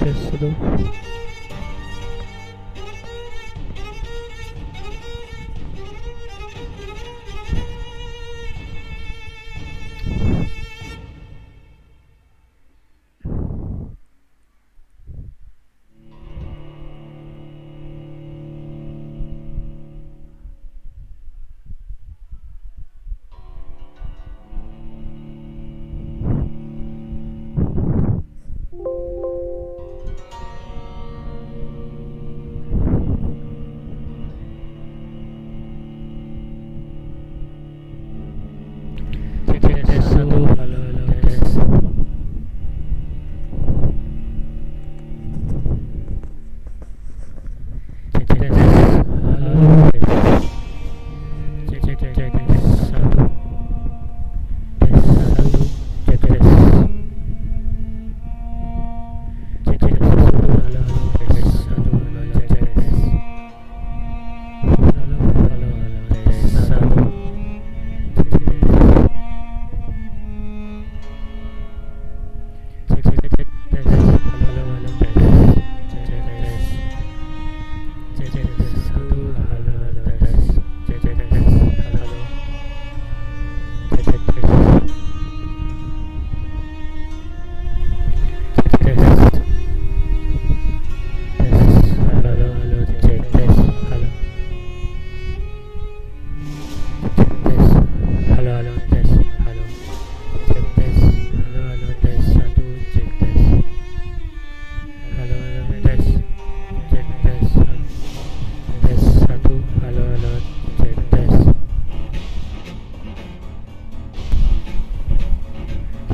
tes satu. Tes satu. Halo halo tes. Tes halo tes. Cek tes satu. Tes satu. Cek tes.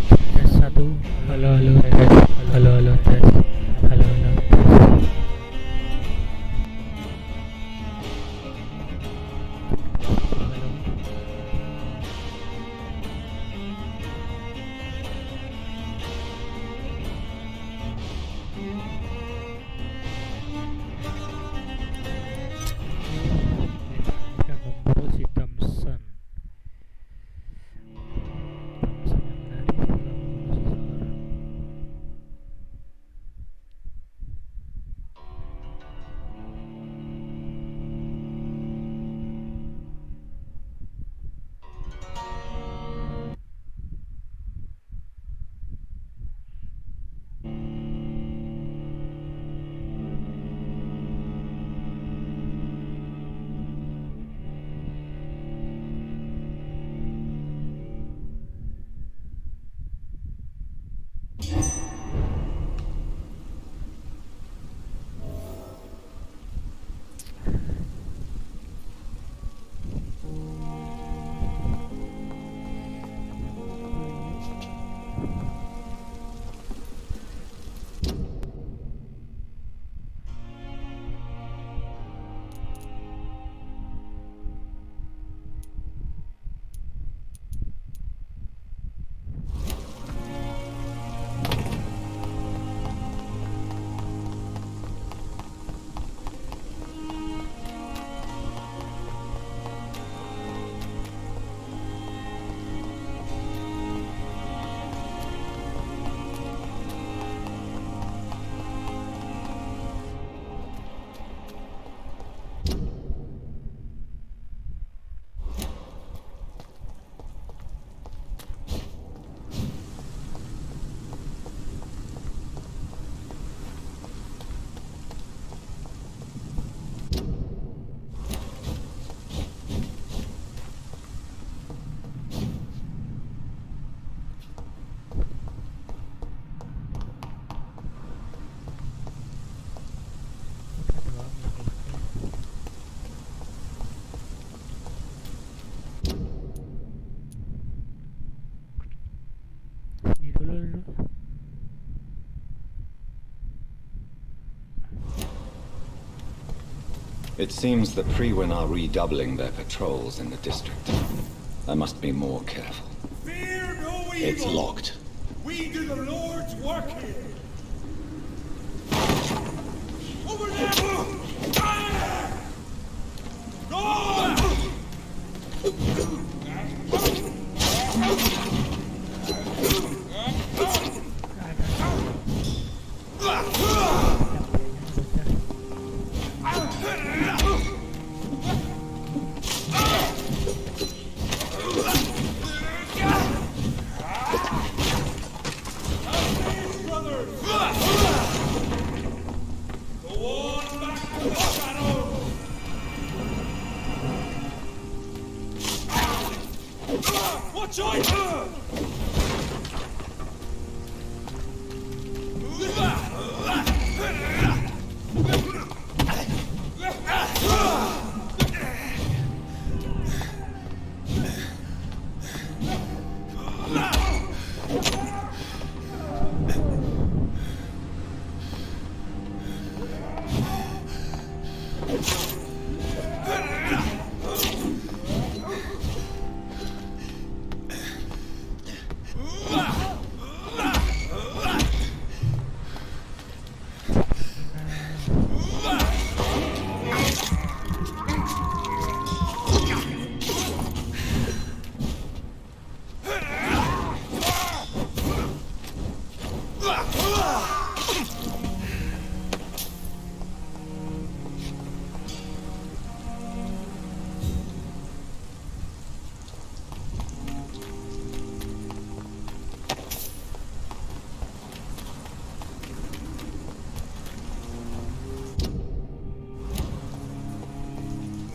Cek tes satu. Halo halo tes satu. Halo cek tes. Halo halo halo tes satu. It seems the Freewen are redoubling their patrols in the district. I must be more careful. Fear no evil. It's locked. We do the Lord's work here. Over there! Go! Watch out!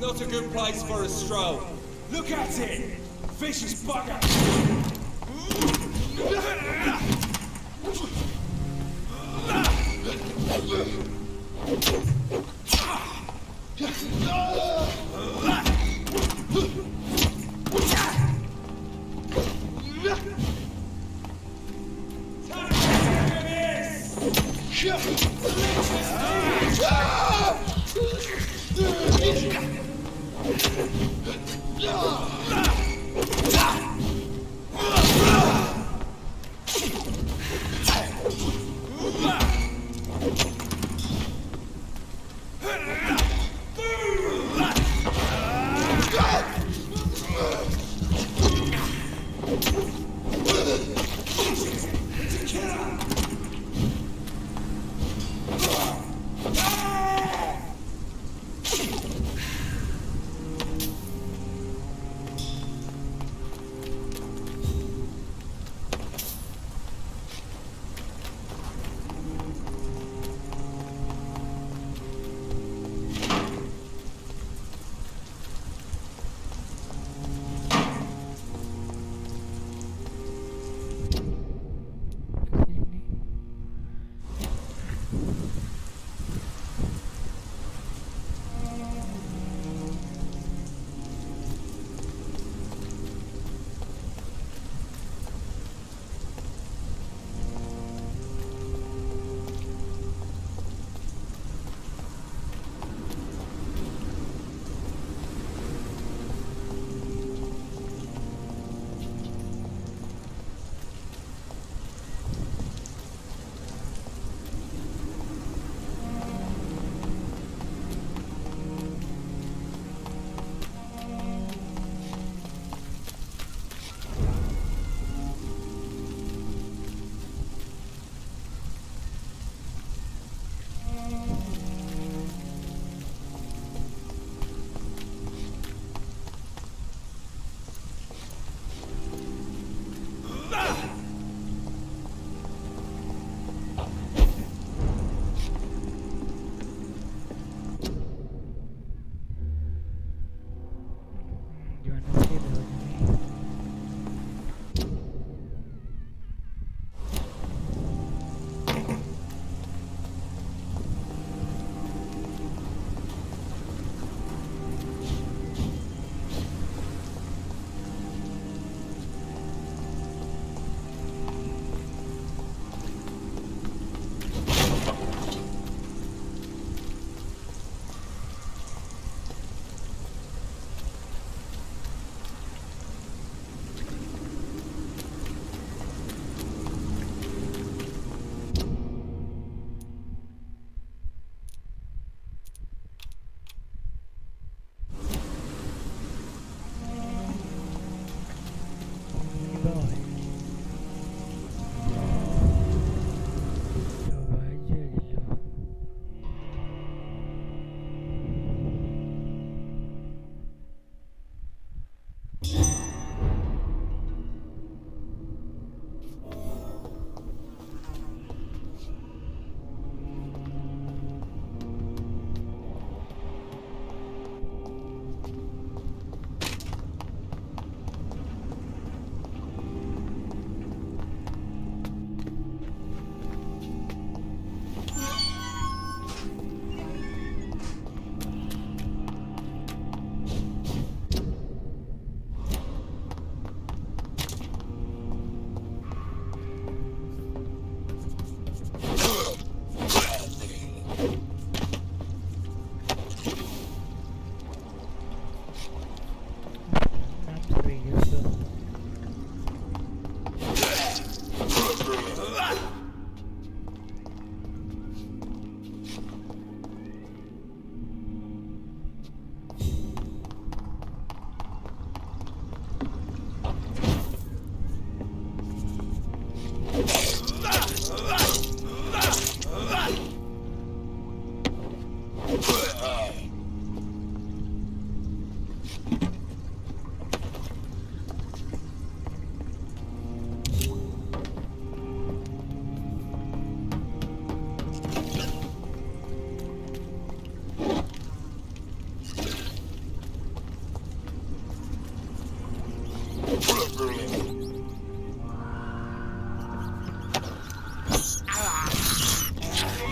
Not a good place for a stroll. Look at it! Vicious bugger!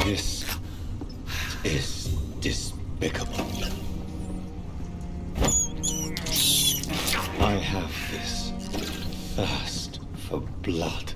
This is despicable. I have this thirst for blood.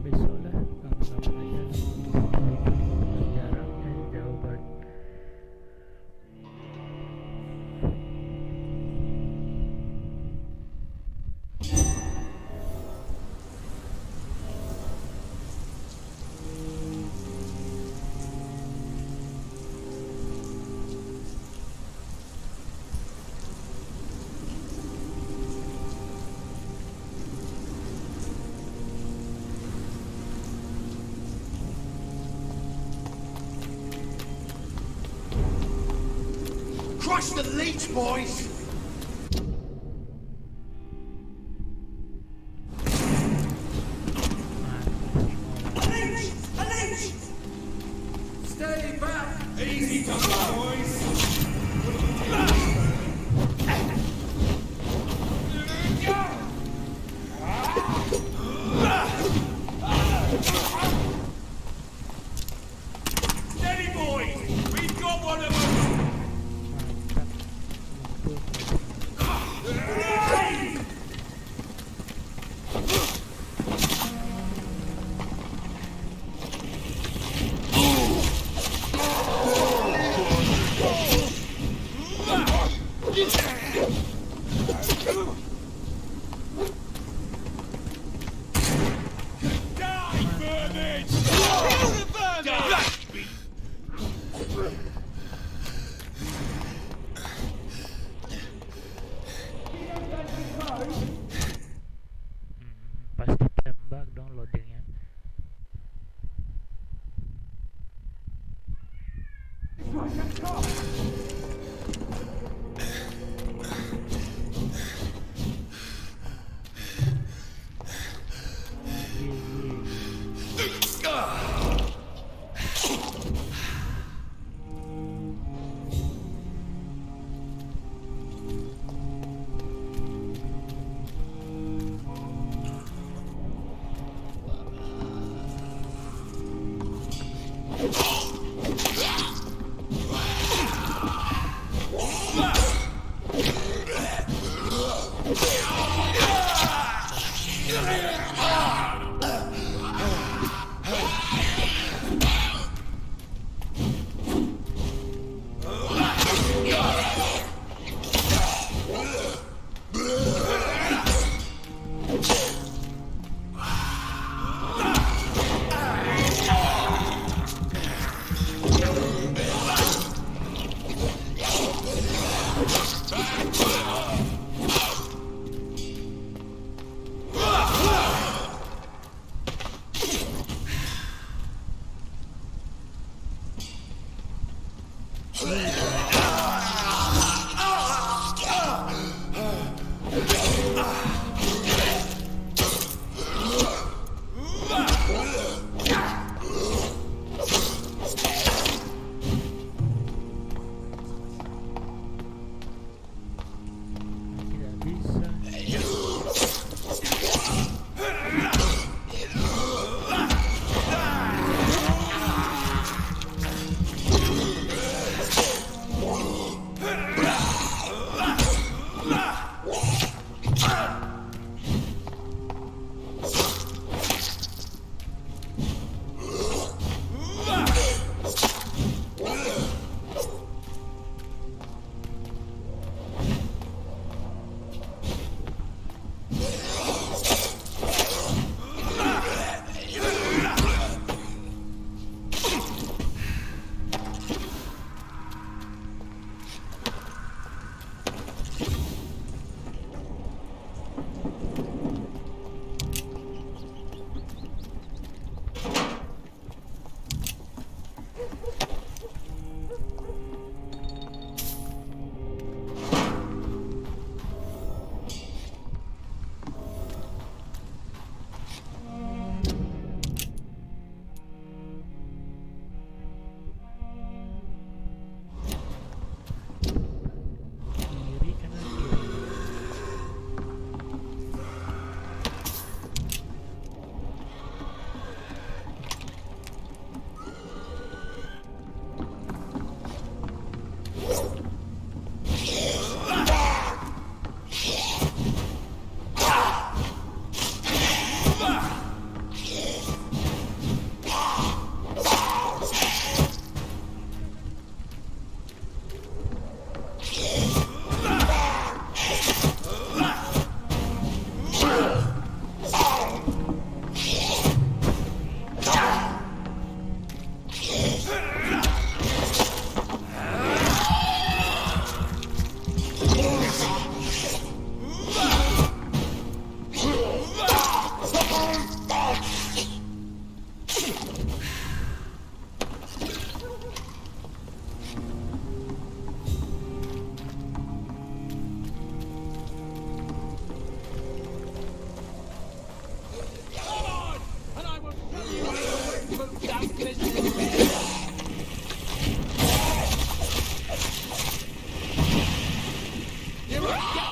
Besok lah kawan-kawan aja sejarah jawaban. Crush the leech, boys! A leech! Stay back! Easy to boys! Steady, boys! We've got one of them! Pasti tembak dong loadingnya.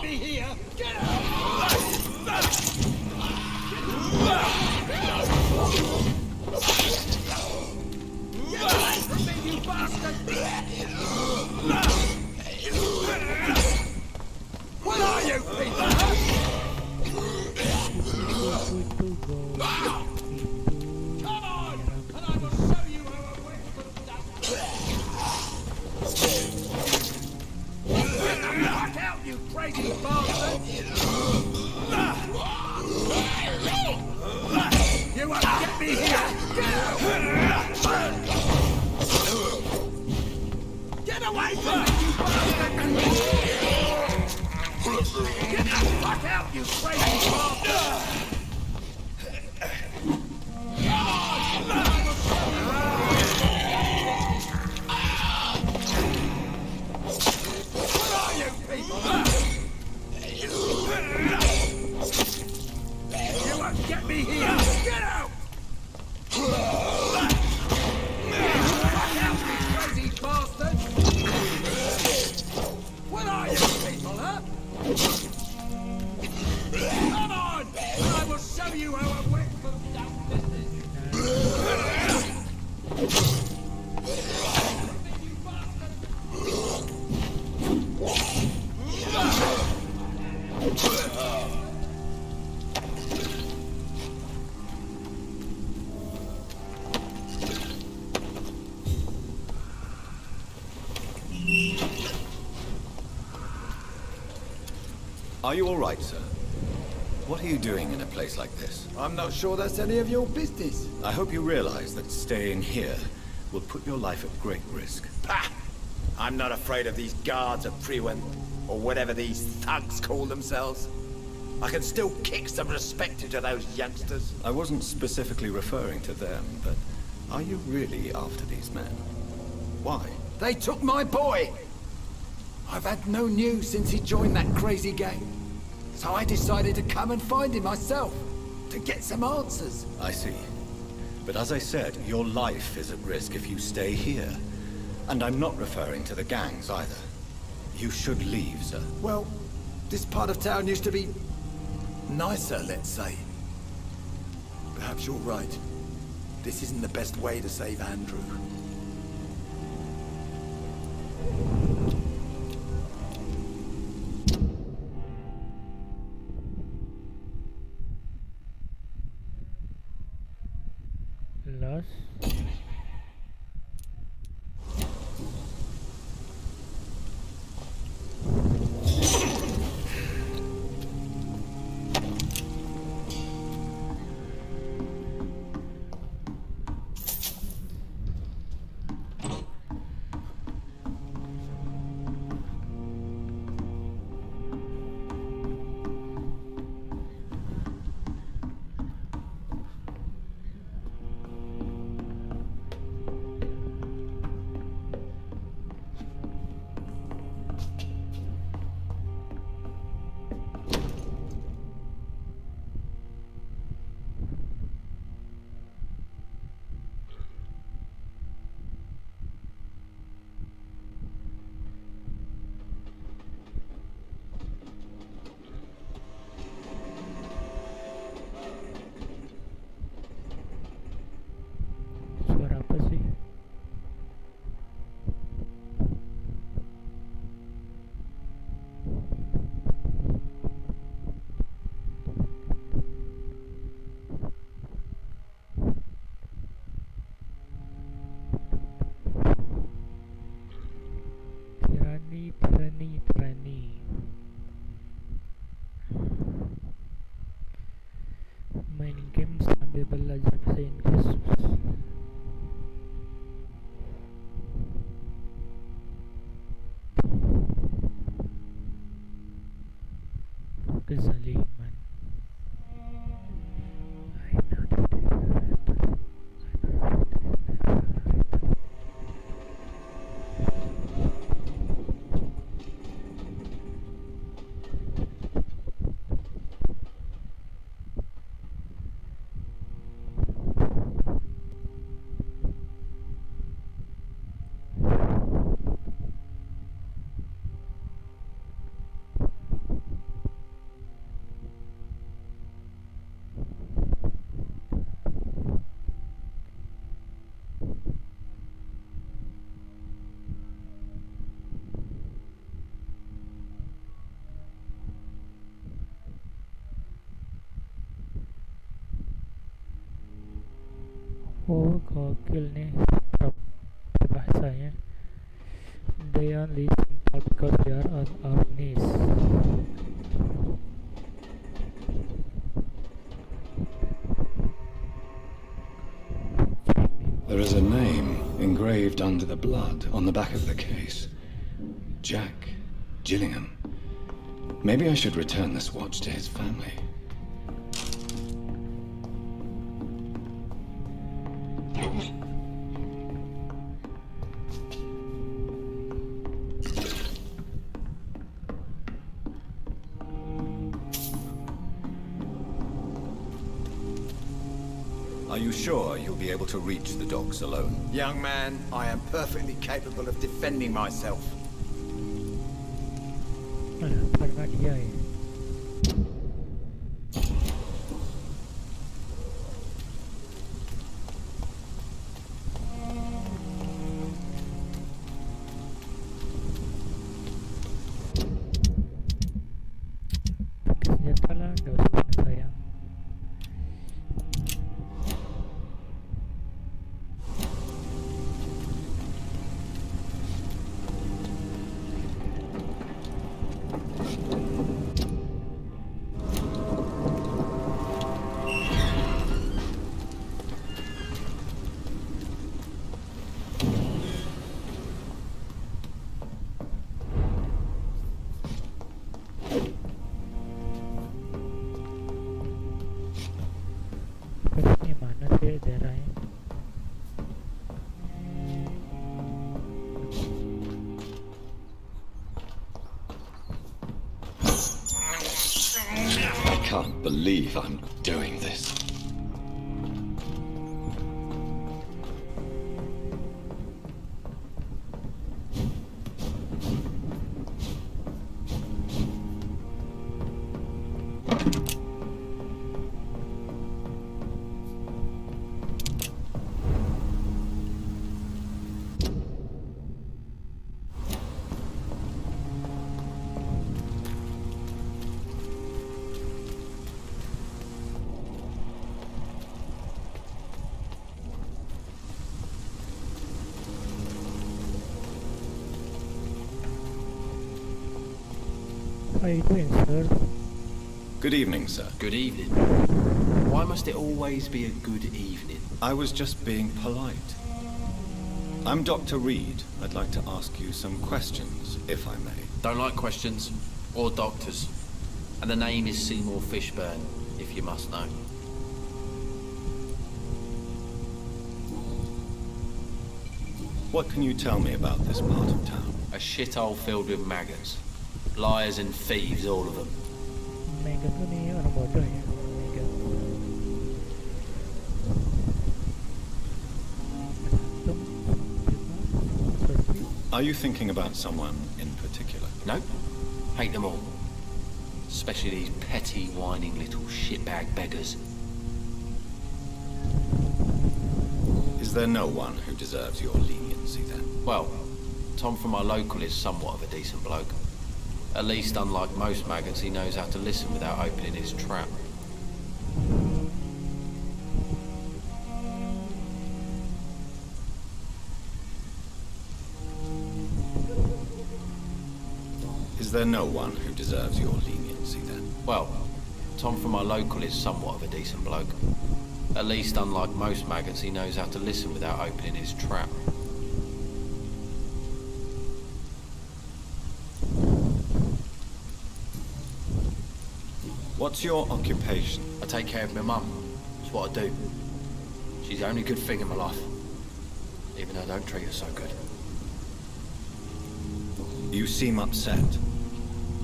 me here! Get out! Get away from me, you bastard! What are you people? Come on, and I will show you how I win from Get the fuck out, you crazy bastard! You won't get me here! Get out! Get away from me, you bastard! Get the fuck out, you crazy bastard! What are you people? You won't get me here! Get out! Fuck out, you crazy bastard! What are you people, huh? Come on! And I will show you how I went from that business! You bastard! Are you all right, sir? What are you doing in a place like this? I'm not sure that's any of your business. I hope you realize that staying here will put your life at great risk. Pah! I'm not afraid of these guards of Priwen, or whatever these thugs call themselves. I can still kick some respect into those youngsters. I wasn't specifically referring to them, but are you really after these men? Why? They took my boy! I've had no news since he joined that crazy gang. So I decided to come and find him myself, to get some answers. I see. But as I said, your life is at risk if you stay here. And I'm not referring to the gangs either. You should leave, sir. Well, this part of town used to be nicer, let's say. Perhaps you're right. This isn't the best way to save Andrew. Lost. Suara apa sih? Tirani. Main game sambil belajar bahasa Inggris. Kezaliman. I know that they Oh, gokil nih bahasanya. They only simple because they are on our knees. There is a name engraved under the blood on the back of the case. Jack Gillingham. Maybe I should return this watch to his family. Are you sure you'll be able to reach the docks alone? Young man, I am perfectly capable of defending myself. Alah, karena dia ya. Pakai senjata lah, gak usah sayang. Ini mana sih daerahnya? I can't believe I'm doing this. How are you doing, sir? Good evening, sir. Good evening. Why must it always be a good evening? I was just being polite. I'm Dr. Reed. I'd like to ask you some questions, if I may. Don't like questions or doctors. And the name is Seymour Fishburne, if you must know. What can you tell me about this part of town? A shithole filled with maggots. Liars and thieves, all of them. Megan tuh nih orang bodoh ya. Megan. Are you thinking about someone in particular? No? Hate them all. Especially these petty, whining little shitbag beggars. Is there no one who deserves your leniency then? Well, Tom from our local is somewhat of a decent bloke. At least, unlike most maggots, he knows how to listen without opening his trap. Is there no one who deserves your leniency then? Well, Tom from our local is somewhat of a decent bloke. At least, unlike most maggots, he knows how to listen without opening his trap. What's your occupation? I take care of my mum. It's what I do. She's the only good thing in my life. Even though I don't treat her so good. You seem upset.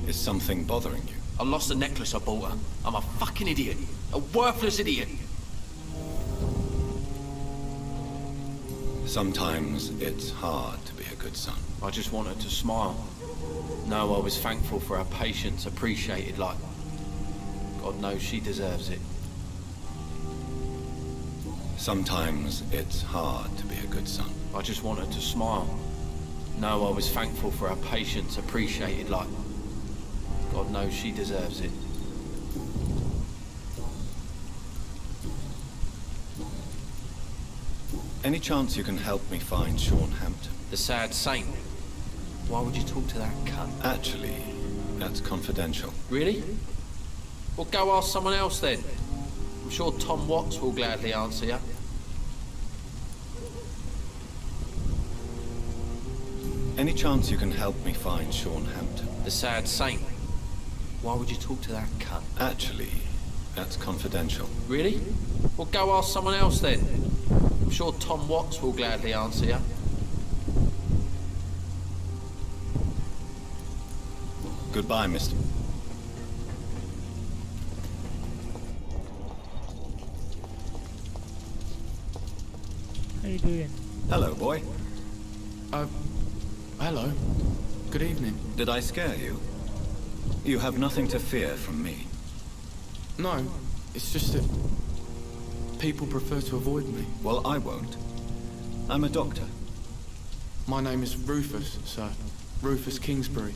Is something bothering you? I lost the necklace I bought her. I'm a fucking idiot. A worthless idiot. Sometimes it's hard to be a good son. I just want her to smile. No, I was thankful for her patience, appreciated like... God knows she deserves it. Sometimes it's hard to be a good son. I just want her to smile. No, I was thankful for her patience, appreciated like... God knows she deserves it. Any chance you can help me find Sean Hampton? The sad saint. Why would you talk to that cunt? Actually, that's confidential. Really? Well, go ask someone else then. I'm sure Tom Watts will gladly answer you. Any chance you can help me find Sean Hampton? The sad saint. Why would you talk to that cunt? Actually, that's confidential. Really? Well, go ask someone else then. I'm sure Tom Watts will gladly answer you. Goodbye, mister. How you doing? Hello, boy. Hello. Good evening. Did I scare you? You have nothing to fear from me. No, it's just that people prefer to avoid me. Well, I won't. I'm a doctor. My name is Rufus, sir. Rufus Kingsbury.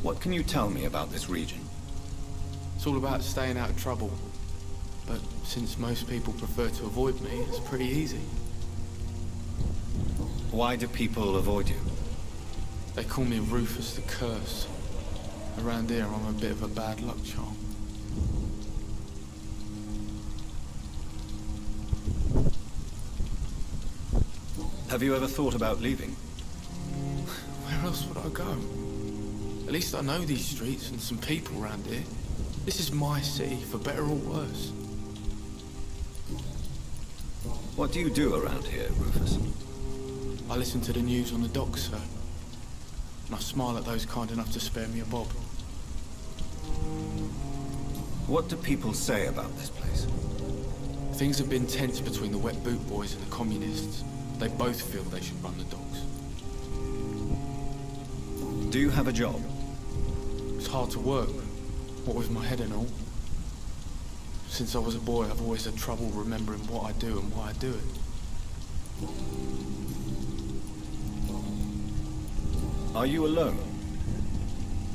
What can you tell me about this region? It's all about staying out of trouble. But since most people prefer to avoid me, it's pretty easy. Why do people avoid you? They call me Rufus the Curse. Around here, I'm a bit of a bad luck charm. Have you ever thought about leaving? Where else would I go? At least I know these streets and some people around here. This is my city, for better or worse. What do you do around here, Rufus? I listen to the news on the docks, sir. And I smile at those kind enough to spare me a bob. What do people say about this place? Things have been tense between the wet boot boys and the communists. They both feel they should run the docks. Do you have a job? It's hard to work, what with my head and all. Since I was a boy, I've always had trouble remembering what I do and why I do it. Are you alone?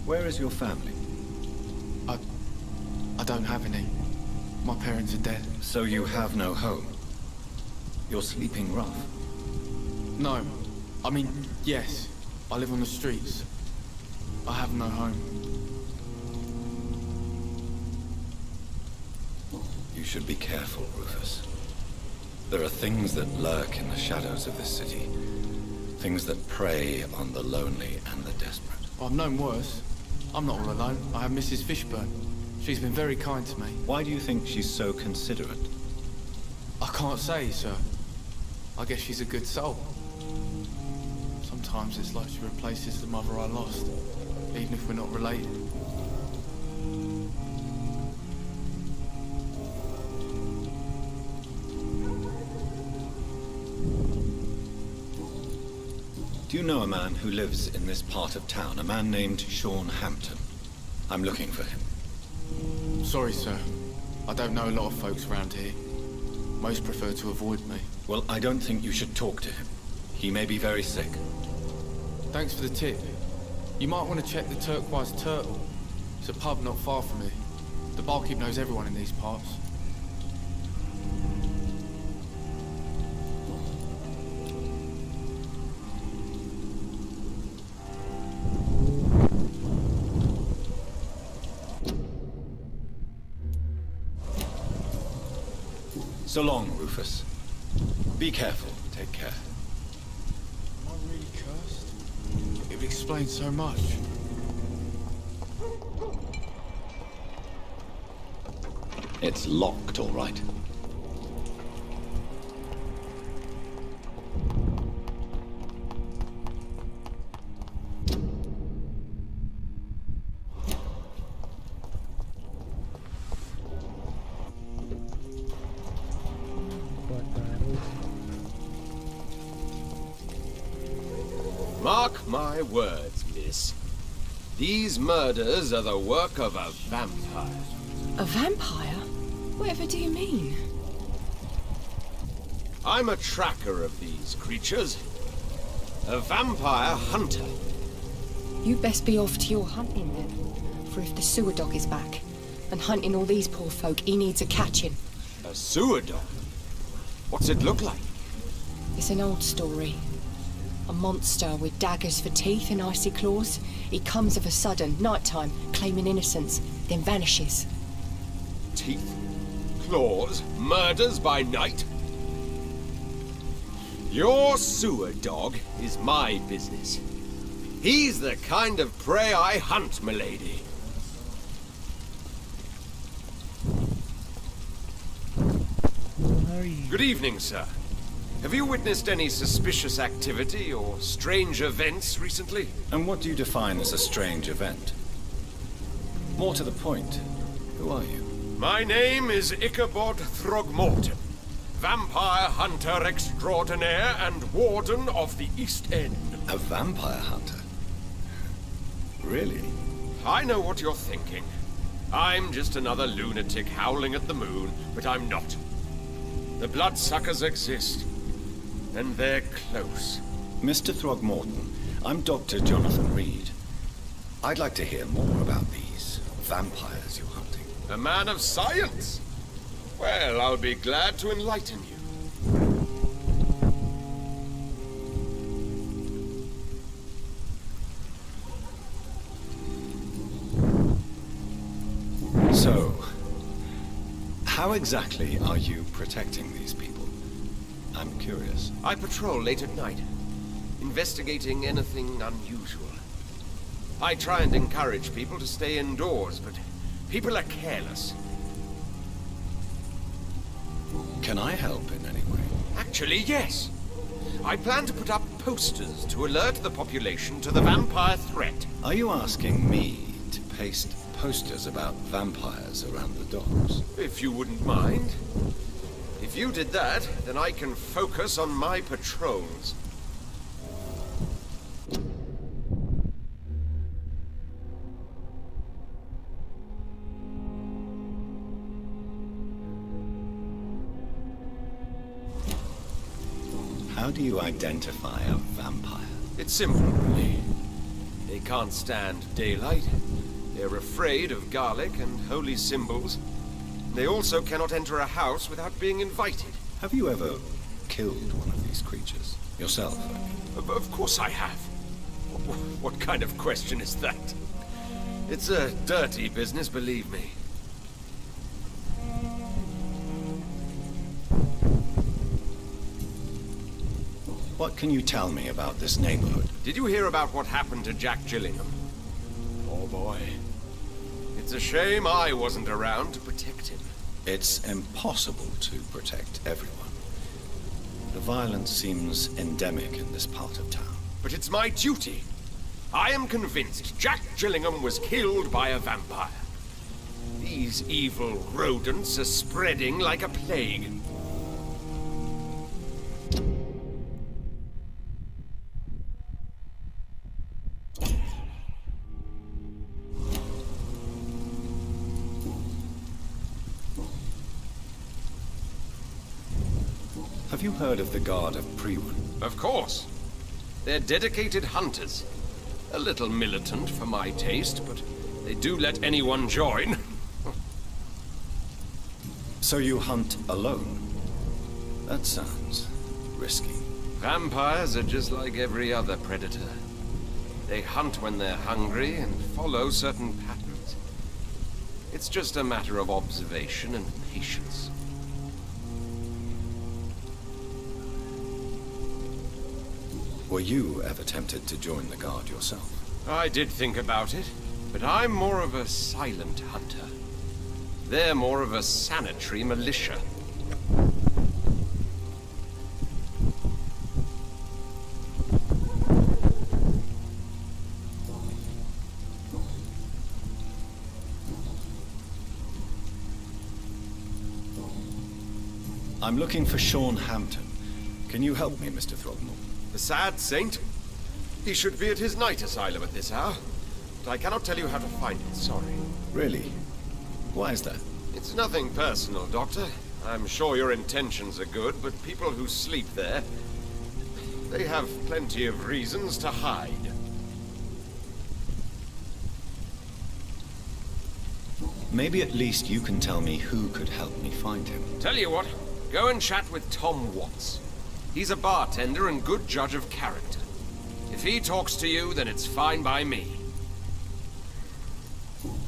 Where is your family? I don't have any. My parents are dead. So you have no home? You're sleeping rough. No. I mean, yes. I live on the streets. I have no home. You should be careful, Rufus. There are things that lurk in the shadows of this city. Things that prey on the lonely and the desperate. I've known worse. I'm not all alone. I have Mrs. Fishburne. She's been very kind to me. Why do you think she's so considerate? I can't say, sir. I guess she's a good soul. Sometimes it's like she replaces the mother I lost, even if we're not related. Do you know a man who lives in this part of town? A man named Sean Hampton. I'm looking for him. Sorry, sir. I don't know a lot of folks around here. Most prefer to avoid me. Well, I don't think you should talk to him. He may be very sick. Thanks for the tip. You might want to check the Turquoise Turtle. It's a pub not far from here. The barkeep knows everyone in these parts. So long, Rufus. Be careful. Take care. Am I really cursed? It would explain so much. It's locked, all right. Buat baru. Mark my words, miss. These murders are the work of a vampire. A vampire? Whatever do you mean? I'm a tracker of these creatures. A vampire hunter. You best be off to your hunting then. For if the sewer dog is back and hunting all these poor folk, he needs a catching. A sewer dog? What's it look like? It's an old story. A monster with daggers for teeth and icy claws. He comes of a sudden, nighttime, claiming innocence, then vanishes. Teeth, claws, murders by night? Your sewer dog is my business. He's the kind of prey I hunt, milady. Who are you? Good evening, sir. Have you witnessed any suspicious activity or strange events recently? And what do you define as a strange event? More to the point, who are you? My name is Ichabod Throgmorton, vampire hunter extraordinaire and warden of the East End. A vampire hunter? Really? I know what you're thinking. I'm just another lunatic howling at the moon, but I'm not. The bloodsuckers exist, and they're close. Mr. Throgmorton, I'm Dr. Jonathan Reed. I'd like to hear more about these vampires you're hunting. A man of science? Well, I'll be glad to enlighten you. So, how exactly are you protecting these people? I'm curious. I patrol late at night, investigating anything unusual. I try and encourage people to stay indoors, but people are careless. Can I help in any way? Actually, yes. I plan to put up posters to alert the population to the vampire threat. Are you asking me to paste posters about vampires around the docks? If you wouldn't mind. If you did that, then I can focus on my patrols. How do you identify a vampire? It's simple, really. They can't stand daylight. They're afraid of garlic and holy symbols. They also cannot enter a house without being invited. Have you ever killed one of these creatures? Yourself, I mean. Of course I have. What kind of question is that? It's a dirty business, believe me. What can you tell me about this neighborhood? Did you hear about what happened to Jack Gillingham? Oh boy. It's a shame I wasn't around to protect him. It's impossible to protect everyone. The violence seems endemic in this part of town. But it's my duty. I am convinced Jack Gillingham was killed by a vampire. These evil rodents are spreading like a plague. Have you heard of the Guard of Priwen? Of course. They're dedicated hunters. A little militant for my taste, but they do let anyone join. So you hunt alone? That sounds risky. Vampires are just like every other predator. They hunt when they're hungry and follow certain patterns. It's just a matter of observation and patience. Were you ever tempted to join the Guard yourself? I did think about it, but I'm more of a silent hunter. They're more of a sanitary militia. I'm looking for Sean Hampton. Can you help me, Mr. Throgmorton? The sad saint? He should be at his night asylum at this hour. But I cannot tell you how to find it, sorry. Really? Why is that? It's nothing personal, Doctor. I'm sure your intentions are good, but people who sleep there, they have plenty of reasons to hide. Maybe at least you can tell me who could help me find him. Tell you what, go and chat with Tom Watts. He's a bartender and good judge of character. If he talks to you, then it's fine by me.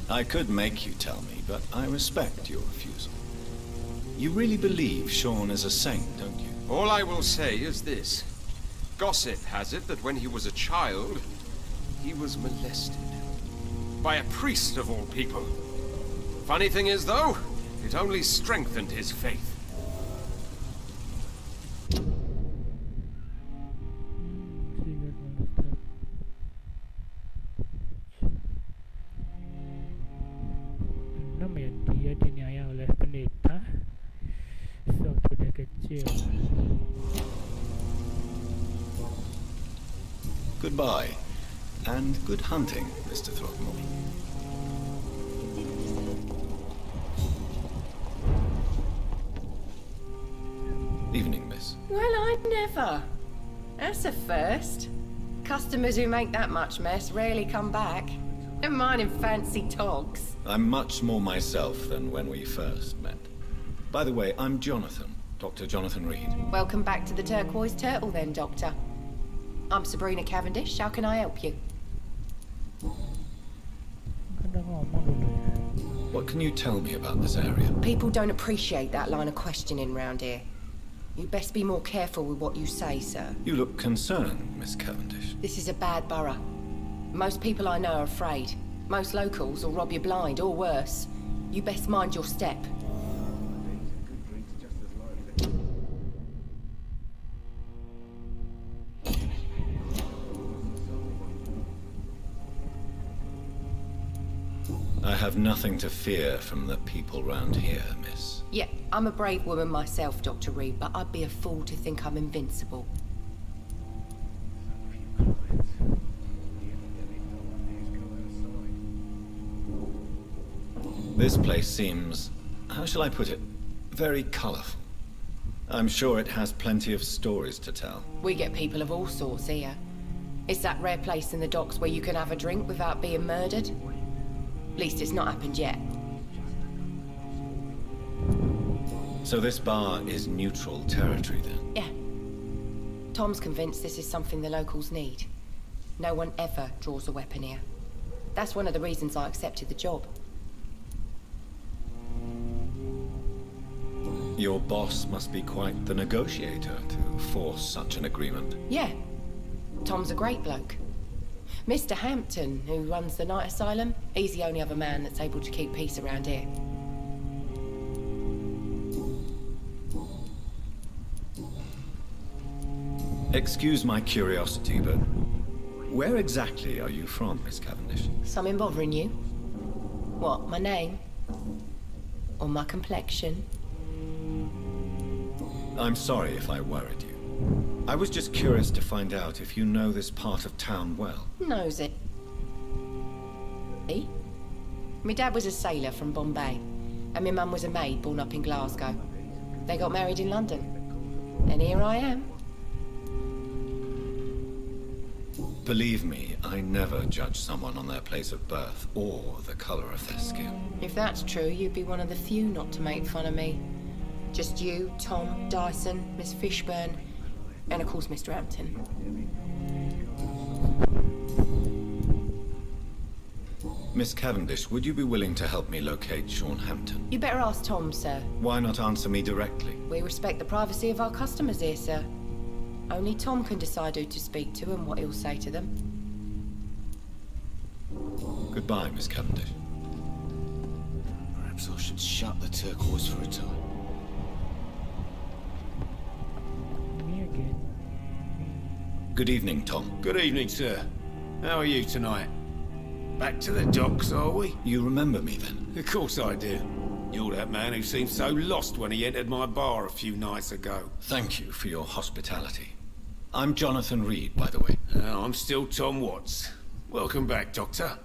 I could make you tell me, but I respect your refusal. You really believe Sean is a saint, don't you? All I will say is this. Gossip has it that when he was a child, he was molested. By a priest of all people. Funny thing is, though, it only strengthened his faith. Enam ya, dia diniaya oleh pendeta sewaktu dia kecil. Goodbye, and good hunting, Mr. Throckmorton. Evening, miss. Well, I'd never. That's a first. Customers who make that much mess rarely come back. Never mind in fancy togs. I'm much more myself than when we first met. By the way, I'm Jonathan, Dr. Jonathan Reed. Welcome back to the Turquoise Turtle then, Doctor. I'm Sabrina Cavendish. How can I help you? Kadang ngomong dulu ya. What can you tell me about this area? People don't appreciate that line of questioning round here. You best be more careful with what you say, sir. You look concerned, Miss Cavendish. This is a bad borough. Most people I know are afraid. Most locals will rob you blind, or worse. You best mind your step. I have nothing to fear from the people round here, miss. Yeah, I'm a brave woman myself, Dr. Reed, but I'd be a fool to think I'm invincible. This place seems, how shall I put it, very colorful. I'm sure it has plenty of stories to tell. We get people of all sorts here. It's that rare place in the docks where you can have a drink without being murdered. At least it's not happened yet. So this bar is neutral territory then? Yeah. Tom's convinced this is something the locals need. No one ever draws a weapon here. That's one of the reasons I accepted the job. Your boss must be quite the negotiator to force such an agreement. Yeah. Tom's a great bloke. Mr. Hampton, who runs the night asylum, he's the only other man that's able to keep peace around here. Excuse my curiosity, but where exactly are you from, Miss Cavendish? Something bothering you? What, my name? Or my complexion? I'm sorry if I worried you. I was just curious to find out if you know this part of town well. Knows it. My dad was a sailor from Bombay, and my mum was a maid born up in Glasgow. They got married in London, and here I am. Believe me, I never judge someone on their place of birth or the color of their skin. If that's true, you'd be one of the few not to make fun of me. Just you, Tom, Dyson, Miss Fishburne, and of course Mr. Hampton. Miss Cavendish, would you be willing to help me locate Sean Hampton? You better ask Tom, sir. Why not answer me directly? We respect the privacy of our customers here, sir. Only Tom can decide who to speak to and what he'll say to them. Goodbye, Miss Cavendish. Perhaps I should shut the turquoise for a time. Me again. Good evening, Tom. Good evening, sir. How are you tonight? Back to the docks, are we? You remember me then? Of course I do. You're that man who seemed so lost when he entered my bar a few nights ago. Thank you for your hospitality. I'm Jonathan Reed, by the way. I'm still Tom Watts. Welcome back, Doctor.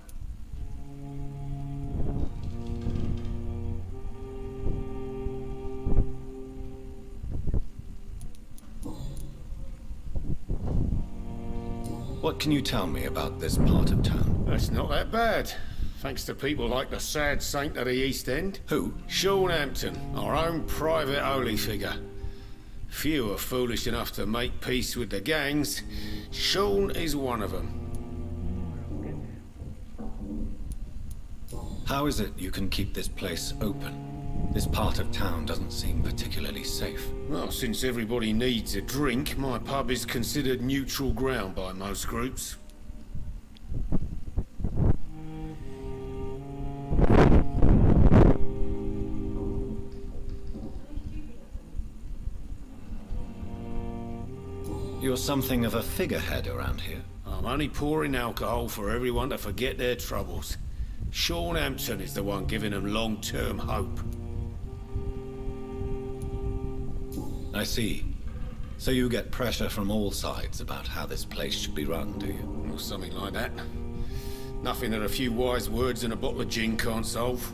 What can you tell me about this part of town? That's not that bad. Thanks to people like the sad saint of the East End. Who? Sean Hampton, our own private holy figure. Few are foolish enough to make peace with the gangs. Sean is one of them. How is it you can keep this place open? This part of town doesn't seem particularly safe. Well, since everybody needs a drink, my pub is considered neutral ground by most groups. You're something of a figurehead around here. I'm only pouring alcohol for everyone to forget their troubles. Sean Hampton is the one giving them long-term hope. I see. So you get pressure from all sides about how this place should be run, do you? Or something like that. Nothing that a few wise words and a bottle of gin can't solve.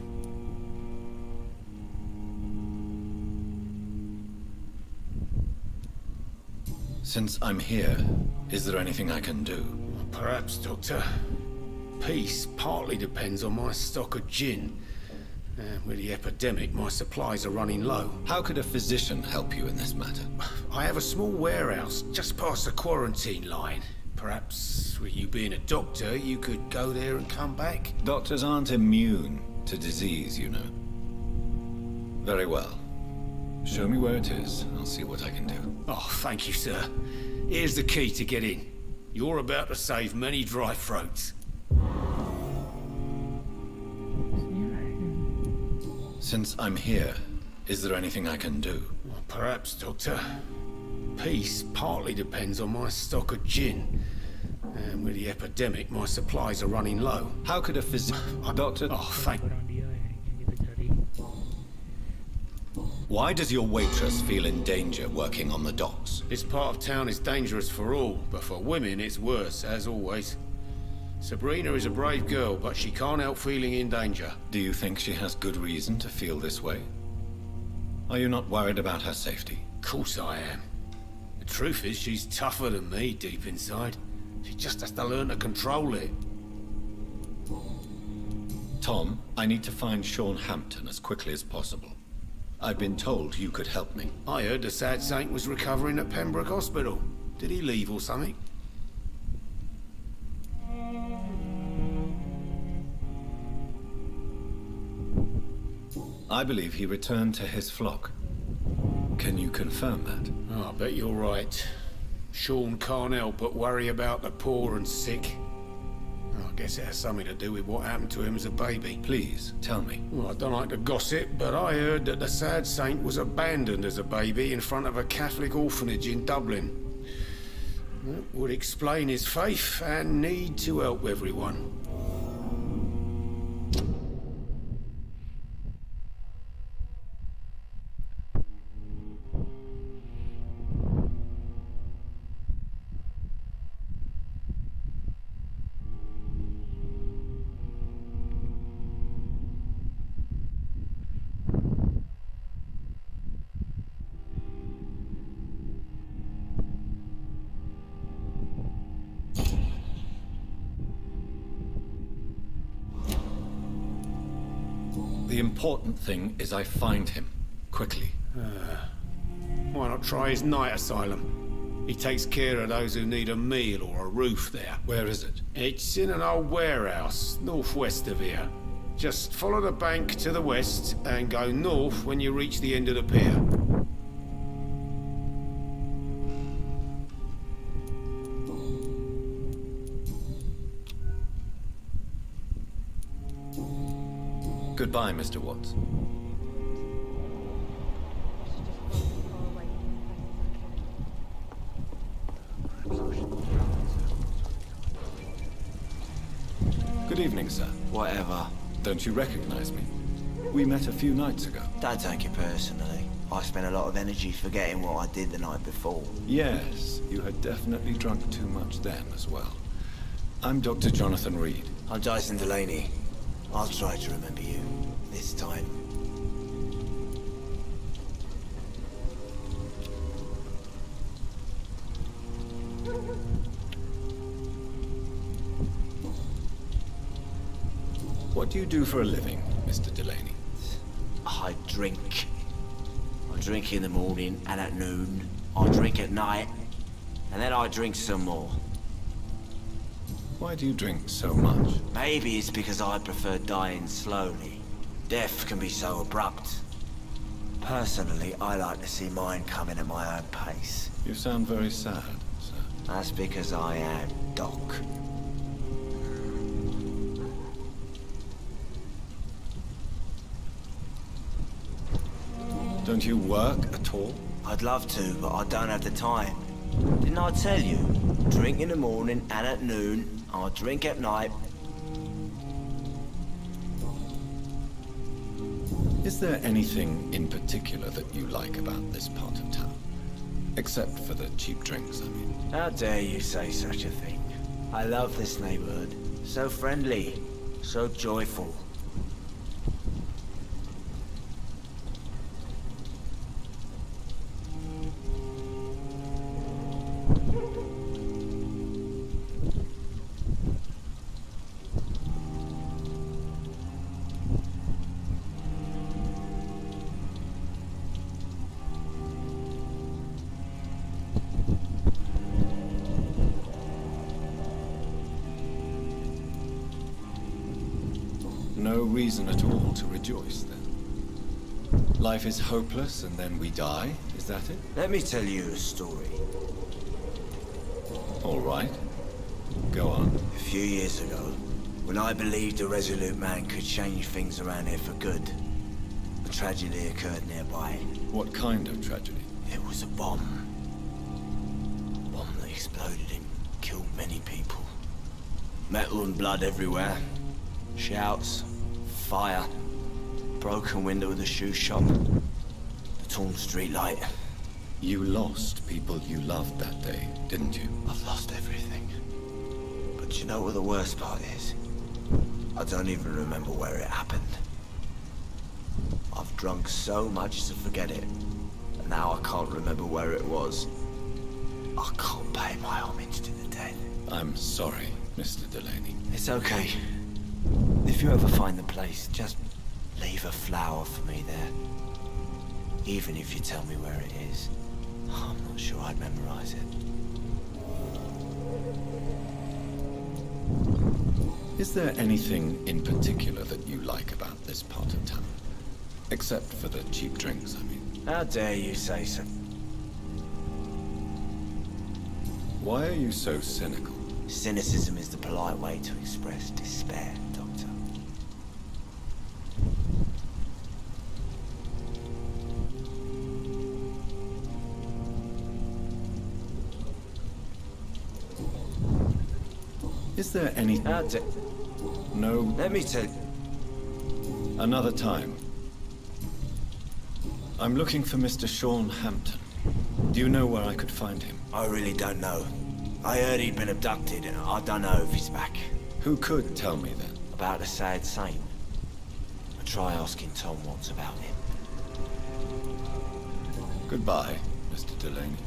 Since I'm here, is there anything I can do? Perhaps, Doctor. Peace partly depends on my stock of gin. With the epidemic, my supplies are running low. How could a physician help you in this matter? I have a small warehouse just past the quarantine line. Perhaps, with you being a doctor, you could go there and come back? Doctors aren't immune to disease, you know. Very well. Show me where it is. I'll see what I can do. Oh, thank you, sir. Here's the key to get in. You're about to save many dry throats. Since I'm here, is there anything I can do? Well, perhaps, Doctor. Peace partly depends on my stock of gin. With the epidemic, my supplies are running low. How could a Doctor... Oh, thank... Orang dia yang kita cari. Why does your waitress feel in danger working on the docks? This part of town is dangerous for all, but for women it's worse, as always. Sabrina is a brave girl, but she can't help feeling in danger. Do you think she has good reason to feel this way? Are you not worried about her safety? Of course I am. The truth is, she's tougher than me deep inside. She just has to learn to control it. Tom, I need to find Sean Hampton as quickly as possible. I've been told you could help me. I heard the sad saint was recovering at Pembroke Hospital. Did he leave or something? I believe he returned to his flock. Can you confirm that? Oh, I bet you're right. Sean can't help but worry about the poor and sick. Oh, I guess it has something to do with what happened to him as a baby. Please, tell me. Well, I don't like to gossip, but I heard that the sad saint was abandoned as a baby in front of a Catholic orphanage in Dublin. That would explain his faith and need to help everyone. The important thing is I find him, quickly. Why not try his night asylum? He takes care of those who need a meal or a roof there. Where is it? It's in an old warehouse, northwest of here. Just follow the bank to the west and go north when you reach the end of the pier. Goodbye, Mr. Watts. Good evening, sir. Whatever. Don't you recognize me? We met a few nights ago. Don't take it personally. I spent a lot of energy forgetting what I did the night before. Yes, you had definitely drunk too much then as well. I'm Dr. Jonathan Reed. I'm Jason Delaney. I'll try to remember you this time. What do you do for a living, Mr. Delaney? I drink. I drink in the morning and at noon. I drink at night. And then I drink some more. Why do you drink so much? Maybe it's because I prefer dying slowly. Death can be so abrupt. Personally, I like to see mine coming at my own pace. You sound very sad, sir. That's because I am Doc. Don't you work at all? I'd love to, but I don't have the time. Didn't I tell you? Drink in the morning and at noon. I drink at night. Is there anything in particular that you like about this part of town? Except for the cheap drinks, I mean. How dare you say such a thing? I love this neighborhood. So friendly, so joyful. No reason at all to rejoice, then. Life is hopeless and then we die, is that it? Let me tell you a story. All right. Go on. A few years ago, when I believed a resolute man could change things around here for good, a tragedy occurred nearby. What kind of tragedy? It was a bomb. A bomb that exploded and killed many people. Metal and blood everywhere. Shouts, fire, broken window of the shoe shop, the torn street light. You lost people you loved that day, didn't you? I've lost everything. But you know what the worst part is? I don't even remember where it happened. I've drunk so much to forget it, and now I can't remember where it was. I can't pay my homage to the dead. I'm sorry, Mr. Delaney. It's okay. If you ever find the place, just leave a flower for me there. Even if you tell me where it is, I'm not sure I'd memorize it. Is there anything in particular that you like about this part of town? Except for the cheap drinks, I mean. How dare you say so? Why are you so cynical? Cynicism is the polite way to express despair, Doctor. Is there any... No... Let me tell you. Another time. I'm looking for Mr. Sean Hampton. Do you know where I could find him? I really don't know. I heard he'd been abducted, and I don't know if he's back. Who could tell me then? About the sad saint. I'll try asking Tom what's about him. Goodbye, Mr. Delaney.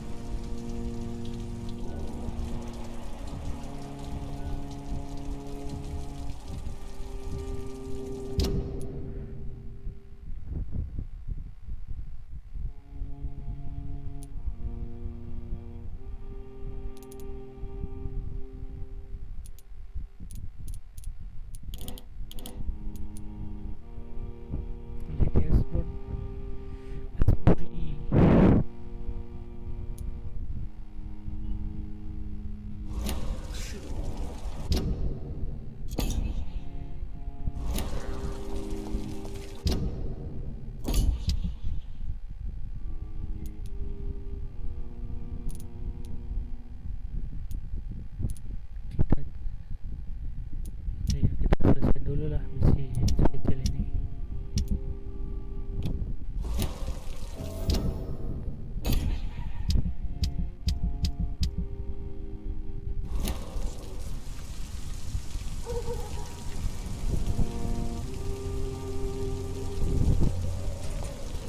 Dulu lah misi kecil ini.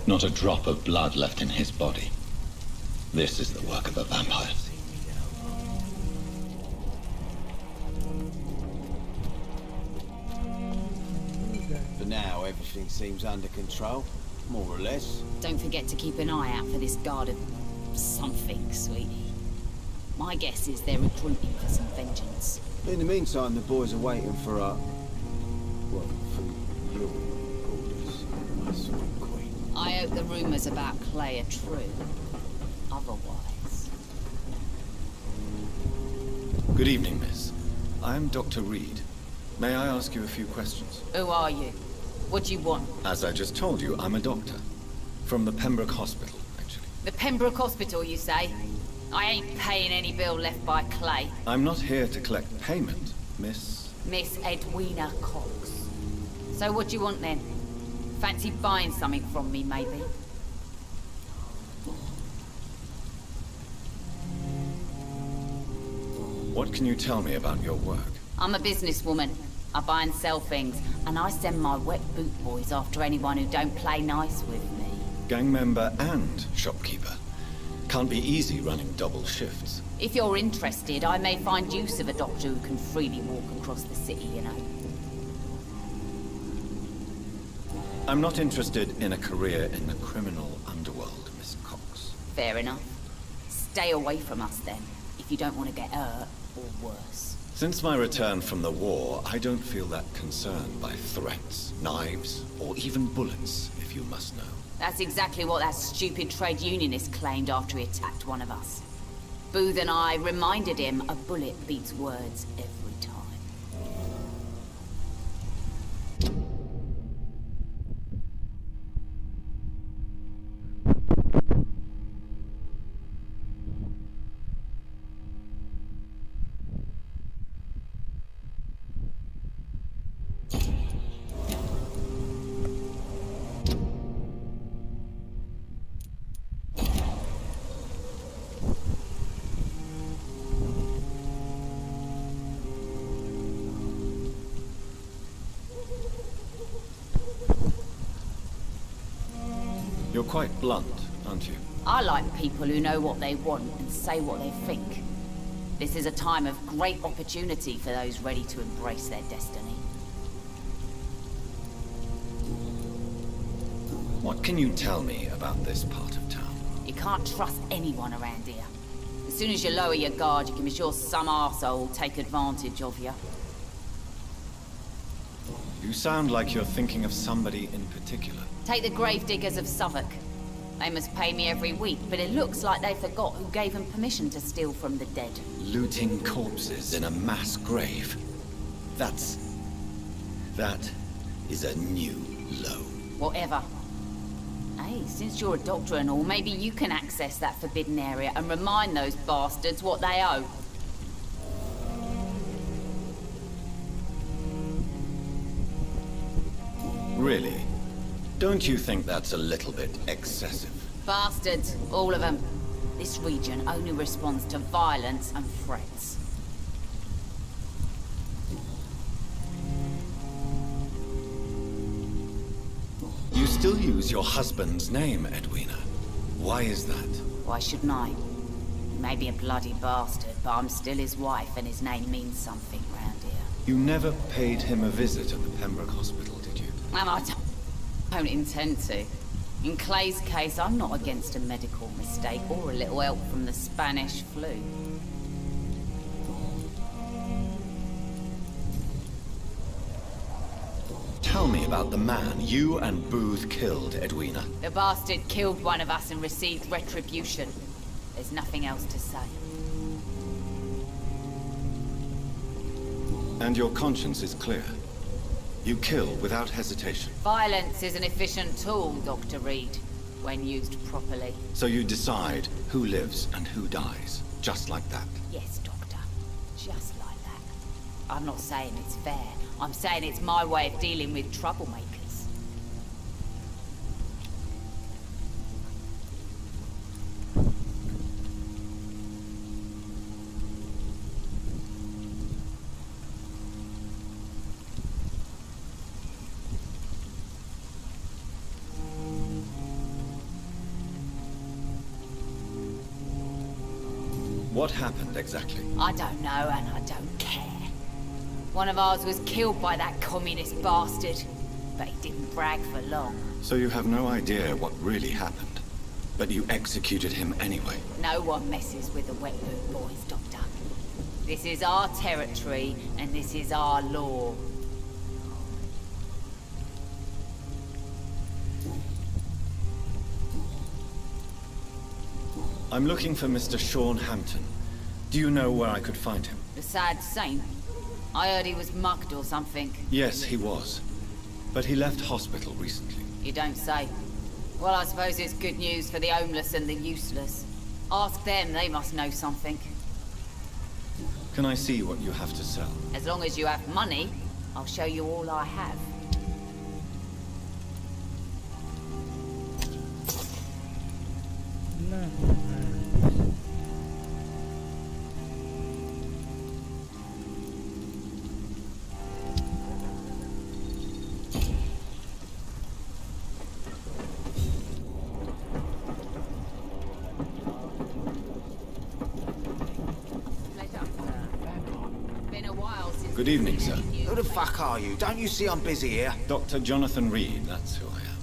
Not a drop of blood left in his body. This is the work of a vampire. For now, everything seems under control, more or less. Don't forget to keep an eye out for this guard of something, sweetie. My guess is they're recruiting for some vengeance. In the meantime, the boys are waiting for well, for your orders, my sweet queen. I hope the rumours about Clay are true. Otherwise... Good evening, miss. I'm Dr. Reed. May I ask you a few questions? Who are you? What do you want? As I just told you, I'm a doctor. From the Pembroke Hospital, actually. The Pembroke Hospital, you say? I ain't paying any bill left by Clay. I'm not here to collect payment, miss. Miss Edwina Cox. So what do you want then? Fancy buying something from me, maybe? What can you tell me about your work? I'm a businesswoman. I buy and sell things, and I send my wet boot boys after anyone who don't play nice with me. Gang member and shopkeeper. Can't be easy running double shifts. If you're interested, I may find use of a doctor who can freely walk across the city, you know. I'm not interested in a career in the criminal underworld, Miss Cox. Fair enough. Stay away from us then, if you don't want to get hurt, or worse. Since my return from the war, I don't feel that concerned by threats, knives, or even bullets, if you must know. That's exactly what that stupid trade unionist claimed after he attacked one of us. Booth and I reminded him a bullet beats words every time. You're quite blunt, aren't you? I like people who know what they want and say what they think. This is a time of great opportunity for those ready to embrace their destiny. What can you tell me about this part of town? You can't trust anyone around here. As soon as you lower your guard, you can be sure some arsehole will take advantage of you. You sound like you're thinking of somebody in particular. Take the gravediggers of Southwark. They must pay me every week, but it looks like they forgot who gave them permission to steal from the dead. Looting corpses in a mass grave. That is a new low. Whatever. Hey, since you're a doctor and all, maybe you can access that forbidden area and remind those bastards what they owe. Really? Don't you think that's a little bit excessive? Bastards, all of them. This region only responds to violence and threats. You still use your husband's name, Edwina. Why is that? Why shouldn't I? He may be a bloody bastard, but I'm still his wife and his name means something round here. You never paid him a visit at the Pembroke Hospital, did you? And I don't intend to. In Clay's case, I'm not against a medical mistake or a little help from the Spanish flu. Tell me about the man you and Booth killed, Edwina. The bastard killed one of us and received retribution. There's nothing else to say. And your conscience is clear. You kill without hesitation. Violence is an efficient tool, Dr. Reed, when used properly. So you decide who lives and who dies, just like that? Yes, Doctor. Just like that. I'm not saying it's fair. I'm saying it's my way of dealing with troublemakers. What happened exactly? I don't know, and I don't care. One of ours was killed by that communist bastard. But he didn't brag for long. So you have no idea what really happened, but you executed him anyway. No one messes with the wet boot boys, Doctor. This is our territory, and this is our law. I'm looking for Mr. Sean Hampton. Do you know where I could find him? The sad saint? I heard he was mugged or something. Yes, he was. But he left hospital recently. You don't say. Well, I suppose it's good news for the homeless and the useless. Ask them, they must know something. Can I see what you have to sell? As long as you have money, I'll show you all I have. Nah. Been a while since... Good evening, sir. Who the fuck are you? Don't you see I'm busy here? Dr. Jonathan Reed, that's who I am.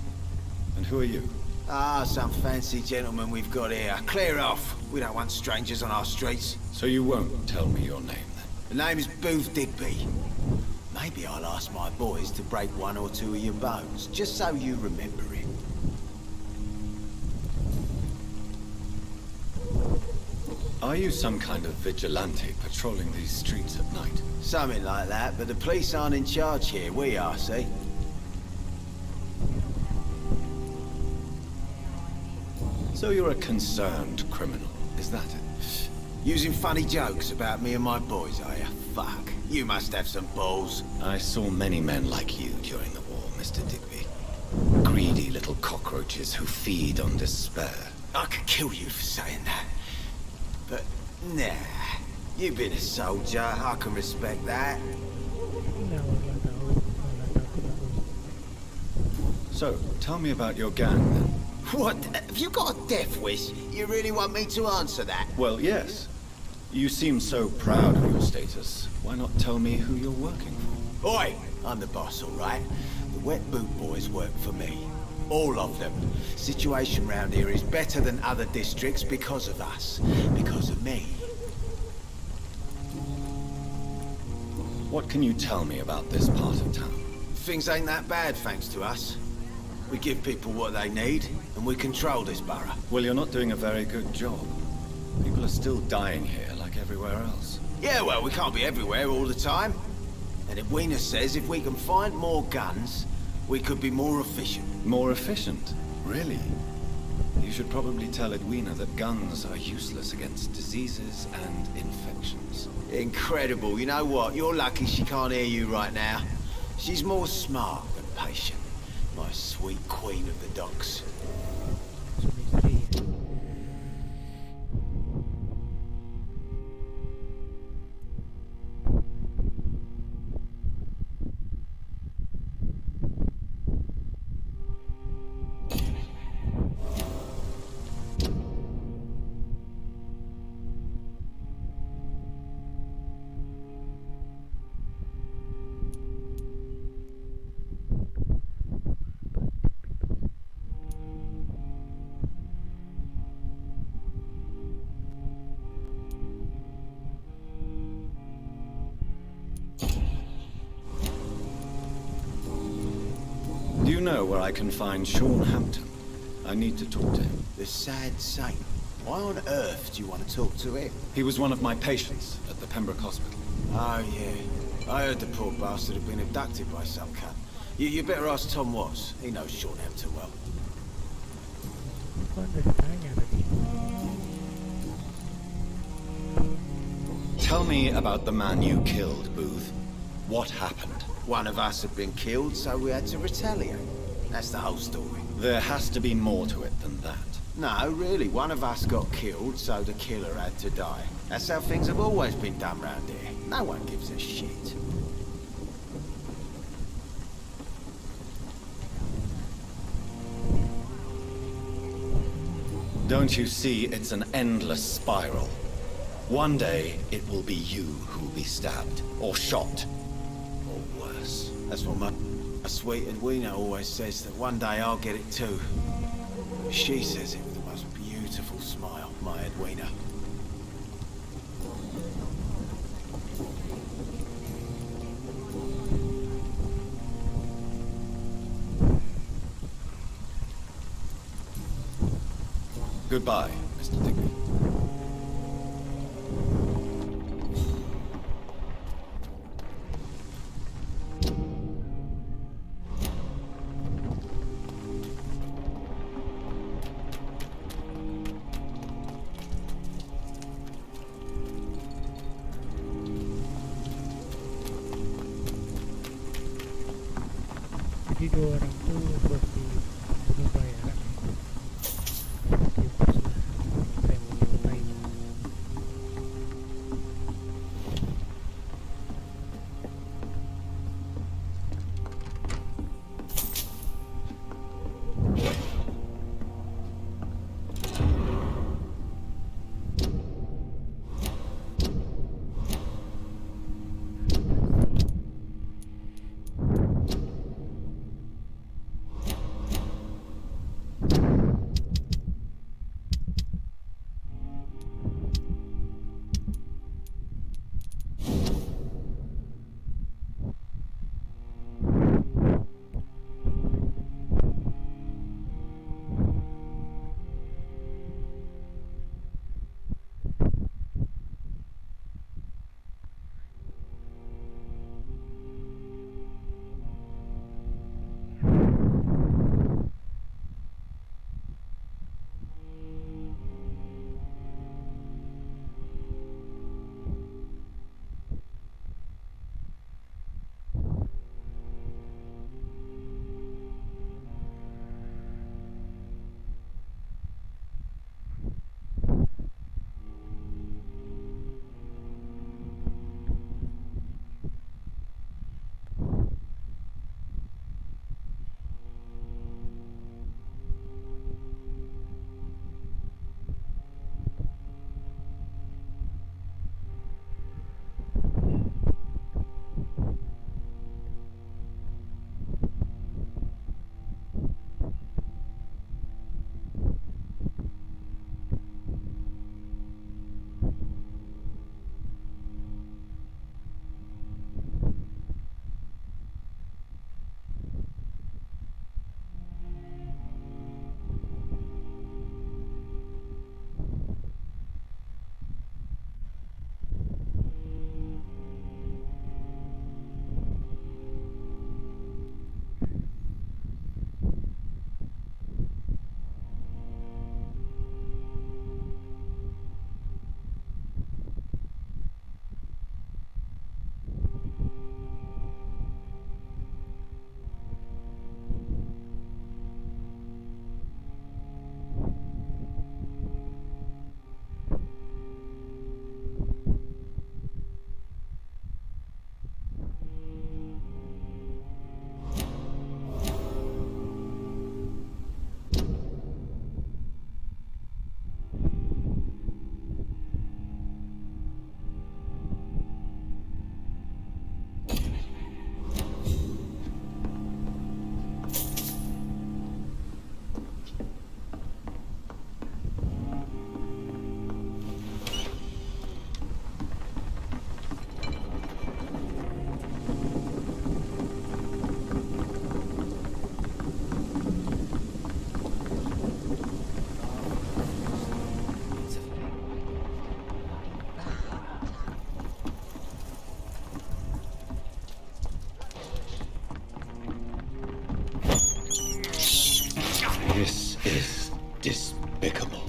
And who are you? Ah, some fancy gentleman we've got here. Clear off. We don't want strangers on our streets. So you won't tell me your name, then? The name is Booth Digby. Maybe I'll ask my boys to break one or two of your bones, just so you remember it. Are you some kind of vigilante patrolling these streets at night? Something like that, but the police aren't in charge here. We are, see? So you're a concerned criminal, is that it? Using funny jokes about me and my boys, are you? Fuck. You must have some balls. I saw many men like you during the war, Mr. Digby. Greedy little cockroaches who feed on despair. I could kill you for saying that. But, nah. You've been a soldier. I can respect that. So, tell me about your gang, then. What? Have you got a death wish? You really want me to answer that? Well, yes. You seem so proud of your status. Why not tell me who you're working for? Oi! I'm the boss, all right? The Wet Boot Boys work for me. All of them. Situation round here is better than other districts because of us. Because of me. What can you tell me about this part of town? Things ain't that bad, thanks to us. We give people what they need, and we control this borough. Well, you're not doing a very good job. People are still dying here, like everywhere else. Yeah, well, we can't be everywhere all the time. And Edwina says if we can find more guns, we could be more efficient. More efficient? Really? You should probably tell Edwina that guns are useless against diseases and infections. Incredible. You know what? You're lucky she can't hear you right now. She's more smart than patient. My sweet queen of the docks. Do you know where I can find Sean Hampton? I need to talk to him. The sad saint. Why on earth do you want to talk to him? He was one of my patients at the Pembroke Hospital. Oh, yeah. I heard the poor bastard had been abducted by some cunt. You better ask Tom Watts. He knows Sean Hampton well. Tell me about the man you killed, Booth. What happened? One of us had been killed, so we had to retaliate. That's the whole story. There has to be more to it than that. No, really. One of us got killed, so the killer had to die. That's how things have always been done round here. No one gives a shit. Don't you see it's an endless spiral? One day, it will be you who will be stabbed, or shot, or worse. That's what my... A sweet Edwina always says that one day I'll get it too. She says it with the most beautiful smile, my Edwina. Goodbye, Mr. Digby. Jadi dua orang tuh buat dibunuh bayaran. Tipis lah. Saya mau ngapain? This is despicable.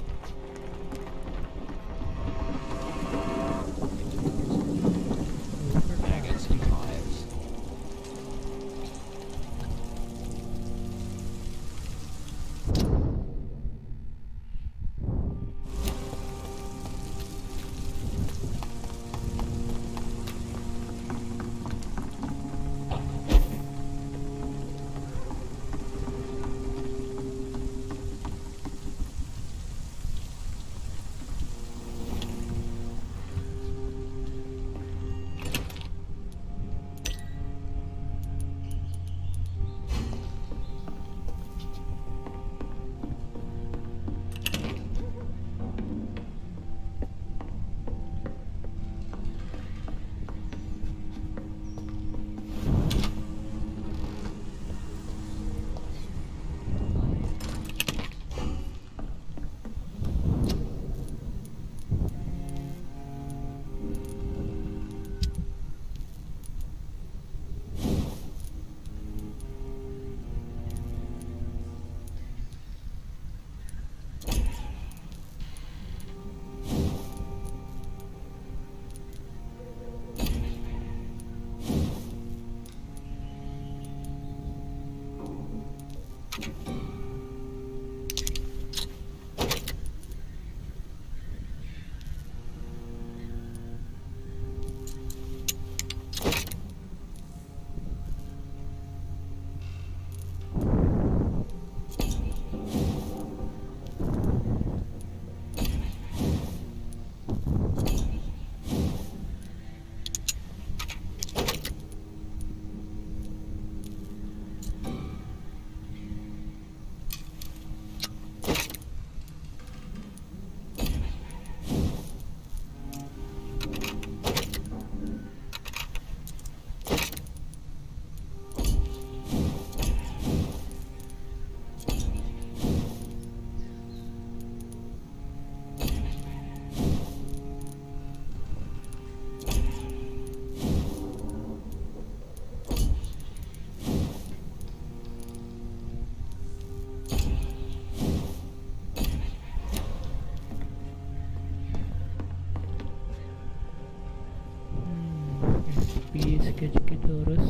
Jika terus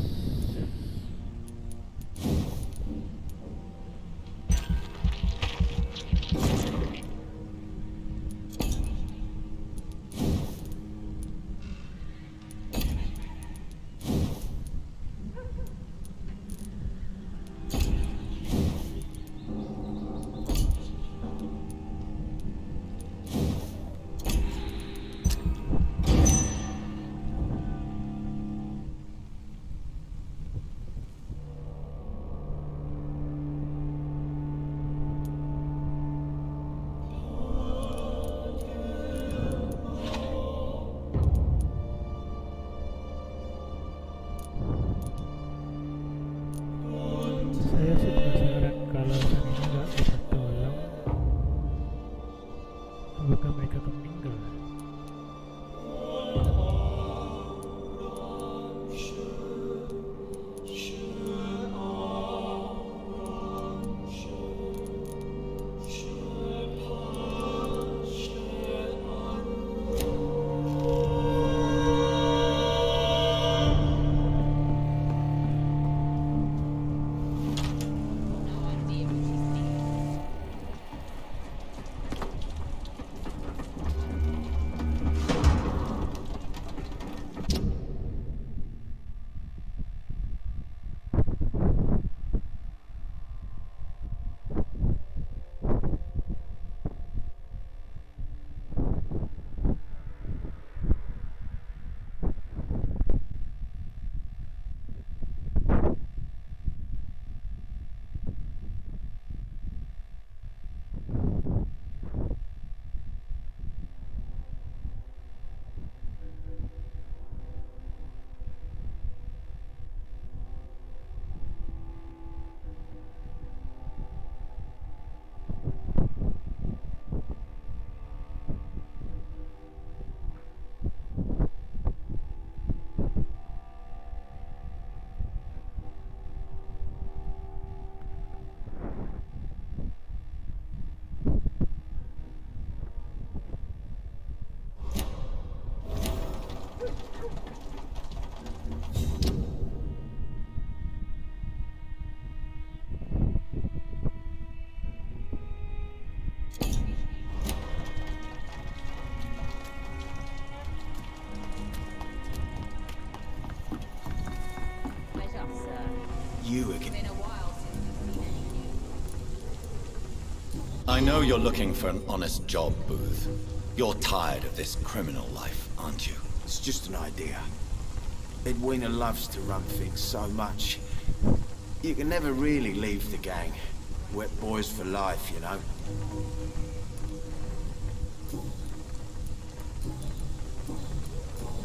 saya sih penasaran kalau sang ini nggak bisa tolong, apakah mereka akan meninggal? You again. I know you're looking for an honest job, Booth. You're tired of this criminal life, aren't you? It's just an idea. Edwina loves to run things so much. You can never really leave the gang. Wet boys for life, you know.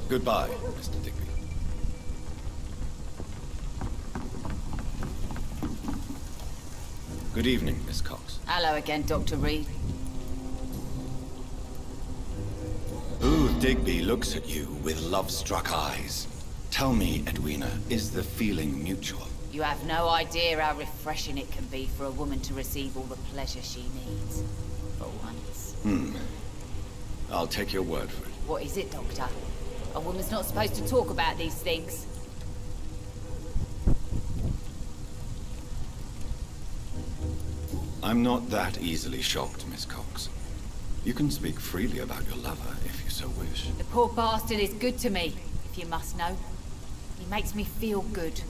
Goodbye, Mr. Digby. Good evening, Miss Cox. Hello again, Dr. Reed. Booth Digby looks at you with love-struck eyes. Tell me, Edwina, is the feeling mutual? You have no idea how refreshing it can be for a woman to receive all the pleasure she needs. For once. I'll take your word for it. What is it, Doctor? A woman's not supposed to talk about these things. I'm not that easily shocked, Miss Cox. You can speak freely about your lover if you so wish. The poor bastard is good to me, if you must know. He makes me feel good.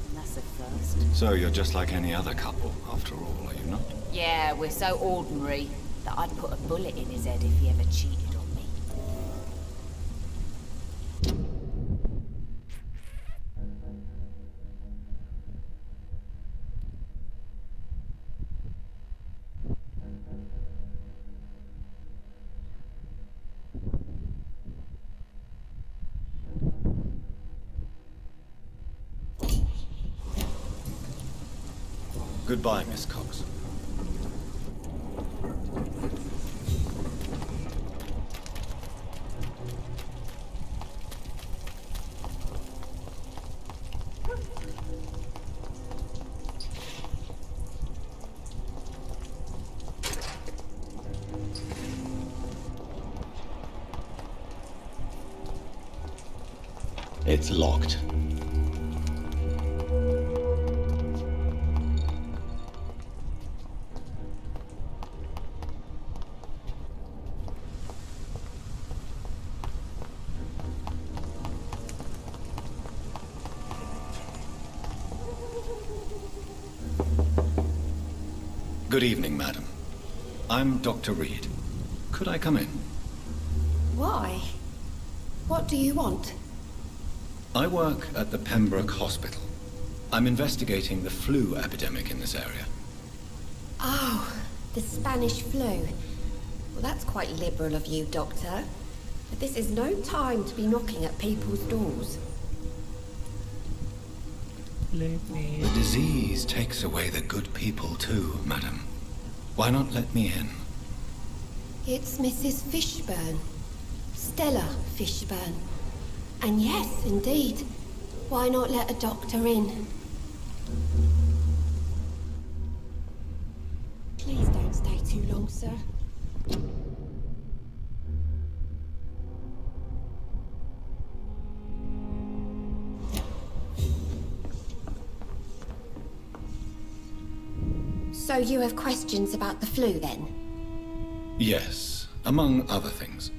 And that's a first. So you're just like any other couple, after all, are you not? Yeah, we're so ordinary that I'd put a bullet in his head if he ever cheated on me. Goodbye, Miss Cox. It's locked. Good evening, madam. I'm Dr. Reed. Could I come in? Why? What do you want? I work at the Pembroke Hospital. I'm investigating the flu epidemic in this area. Oh, the Spanish flu. Well, that's quite liberal of you, Doctor. But this is no time to be knocking at people's doors. Let me... The disease takes away the good people too, madam. Why not let me in? It's Mrs. Fishburne. Stella Fishburne. And yes, indeed. Why not let a doctor in? Please don't stay too long, sir. So you have questions about the flu, then? Yes, among other things.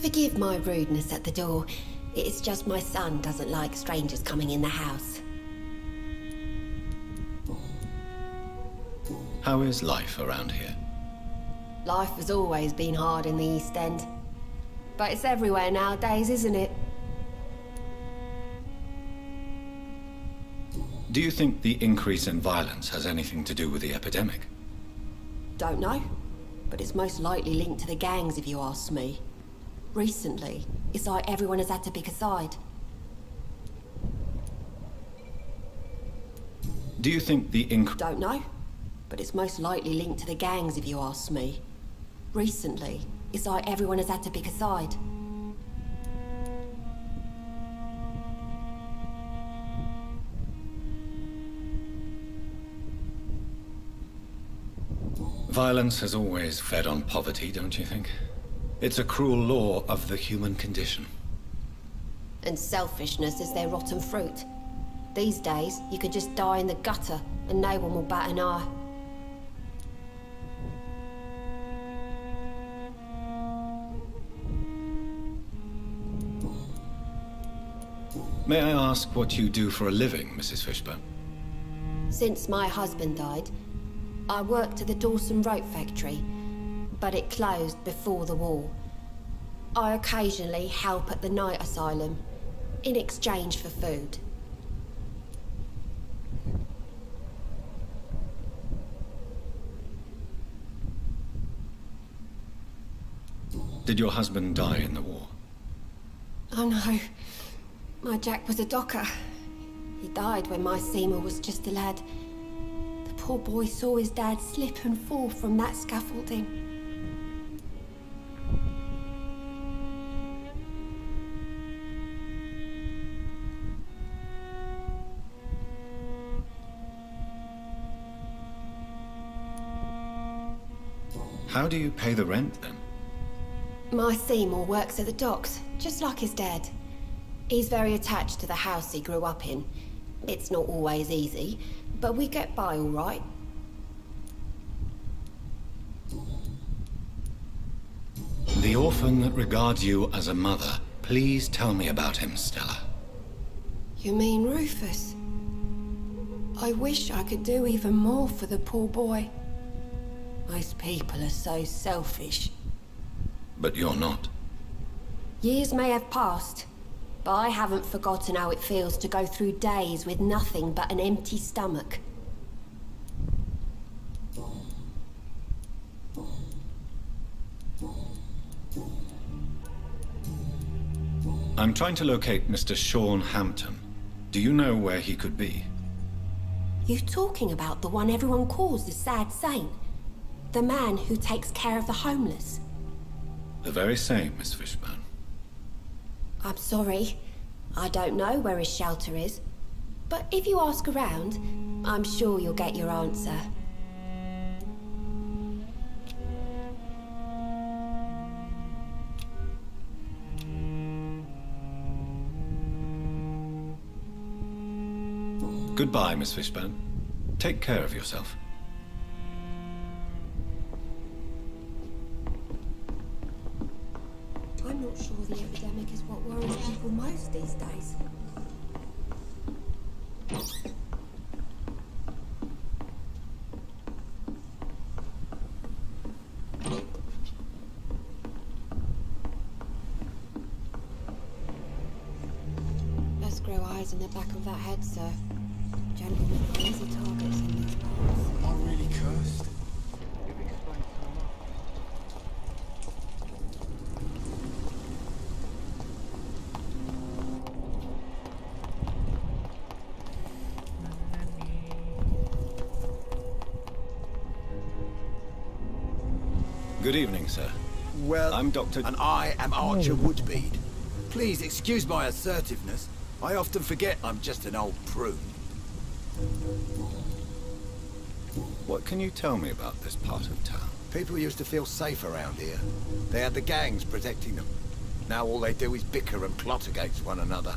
Forgive my rudeness at the door. It's just my son doesn't like strangers coming in the house. How is life around here? Life has always been hard in the East End. But it's everywhere nowadays, isn't it? Do you think the increase in violence has anything to do with the epidemic? Don't know. But it's most likely linked to the gangs, if you ask me. Recently, it's like everyone has had to pick a side. Do you think the Don't know. But it's most likely linked to the gangs, if you ask me. Recently, it's like everyone has had to pick a side. Violence has always fed on poverty, don't you think? It's a cruel law of the human condition. And selfishness is their rotten fruit. These days, you could just die in the gutter and no one will bat an eye. May I ask what you do for a living, Mrs. Fishburne? Since my husband died, I worked at the Dawson Rope factory, but it closed before the war. I occasionally help at the night asylum, in exchange for food. Did your husband die in the war? Oh no, my Jack was a docker. He died when my Seymour was just a lad. The poor boy saw his dad slip and fall from that scaffolding. How do you pay the rent, then? My Seymour works at the docks, just like his dad. He's very attached to the house he grew up in. It's not always easy, but we get by all right. The orphan that regards you as a mother. Please tell me about him, Stella. You mean Rufus? I wish I could do even more for the poor boy. Most people are so selfish. But you're not. Years may have passed, but I haven't forgotten how it feels to go through days with nothing but an empty stomach. I'm trying to locate Mr. Sean Hampton. Do you know where he could be? You talking about the one everyone calls the sad saint? The man who takes care of the homeless? The very same, Miss Fishburne. I'm sorry. I don't know where his shelter is. But if you ask around, I'm sure you'll get your answer. Goodbye, Miss Fishburne. Take care of yourself. I'm not sure the epidemic is what worries people most these days. eyes in the back of that head, sir. Gentlemen are easy targets in these parts. Am I really cursed? Good evening, sir. Well, I'm Dr. And I am Archer Woodbead. Please excuse my assertiveness. I often forget I'm just an old prune. What can you tell me about this part of town? People used to feel safe around here. They had the gangs protecting them. Now all they do is bicker and plot against one another.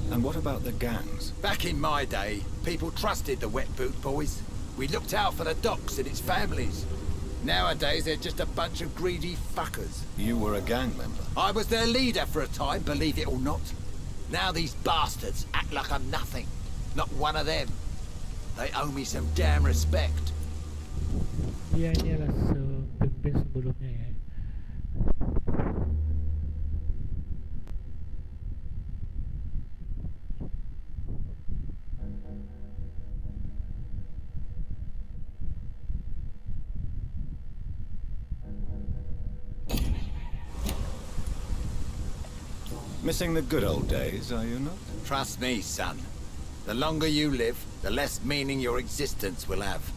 And what about the gangs? Back in my day, people trusted the wet boot boys. We looked out for the docks and its families. Nowadays, they're just a bunch of greedy fuckers. You were a gang member? I was their leader for a time, believe it or not. Now these bastards act like I'm nothing. Not one of them. They owe me some damn respect. Dia ini adalah pemimpin sebelumnya ya. Missing the good old days, are you not? Trust me, son. The longer you live, the less meaning your existence will have.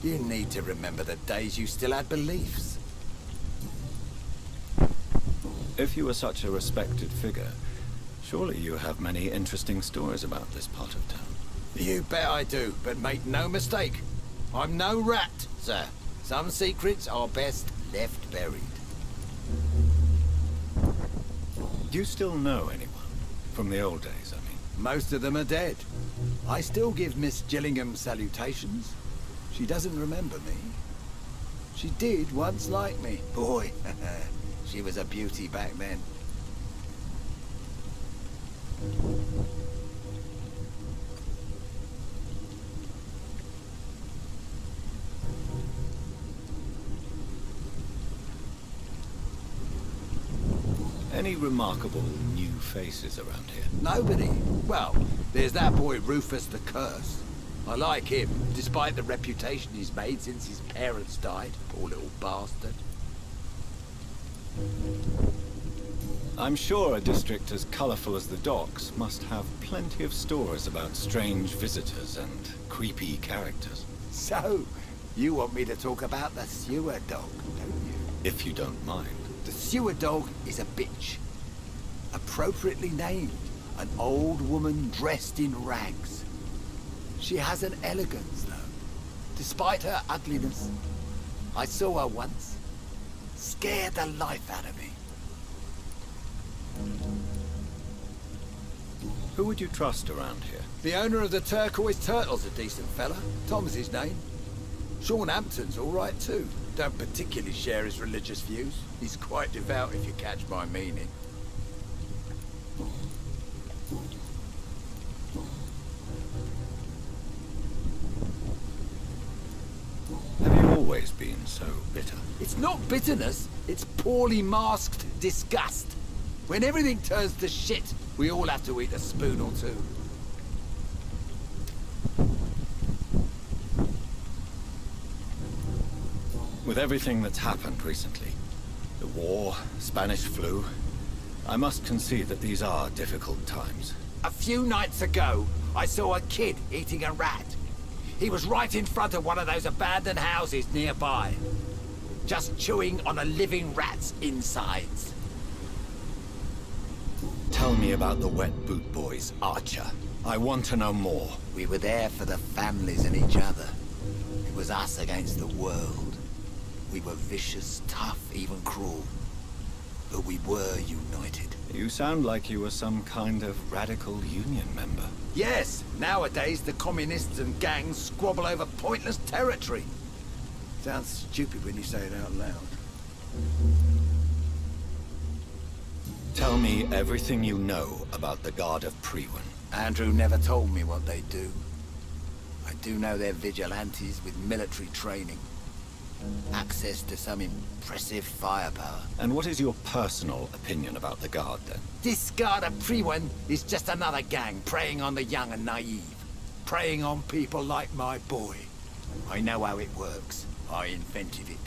You need to remember the days you still had beliefs. If you were such a respected figure, surely you have many interesting stories about this part of town. You bet I do, but make no mistake. I'm no rat, sir. Some secrets are best left buried. Do you still know anyone? From the old days, I mean. Most of them are dead. I still give Miss Gillingham salutations. She doesn't remember me. She did once like me. Boy, she was a beauty back then. Any remarkable new faces around here? Nobody. Well, there's that boy Rufus the Curse. I like him, despite the reputation he's made since his parents died. Poor little bastard. I'm sure a district as colourful as the docks must have plenty of stories about strange visitors and creepy characters. So, you want me to talk about the sewer dog, don't you? If you don't mind. The sewer dog is a bitch. Appropriately named. An old woman dressed in rags. She has an elegance, though. Despite her ugliness. I saw her once. Scared the life out of me. Who would you trust around here? The owner of the Turquoise Turtle's a decent fella. Tom's his name. Sean Hampton's all right, too. Don't particularly share his religious views. He's quite devout, if you catch my meaning. Have you always been so bitter? It's not bitterness, it's poorly masked disgust. When everything turns to shit, we all have to eat a spoon or two. With everything that's happened recently, the war, Spanish flu, I must concede that these are difficult times. A few nights ago, I saw a kid eating a rat. He was right in front of one of those abandoned houses nearby. Just chewing on a living rat's insides. Tell me about the Wet Boot Boys, Archer. I want to know more. We were there for the families and each other. It was us against the world. We were vicious, tough, even cruel. But we were united. You sound like you were some kind of radical union member. Yes, nowadays the communists and gangs squabble over pointless territory. Sounds stupid when you say it out loud. Tell me everything you know about the Guard of Priwen. Andrew never told me what they do. I do know they're vigilantes with military training. Access to some impressive firepower. And what is your personal opinion about the Guard, then? This Guard of Priwen is just another gang preying on the young and naive. Preying on people like my boy. I know how it works. I invented it.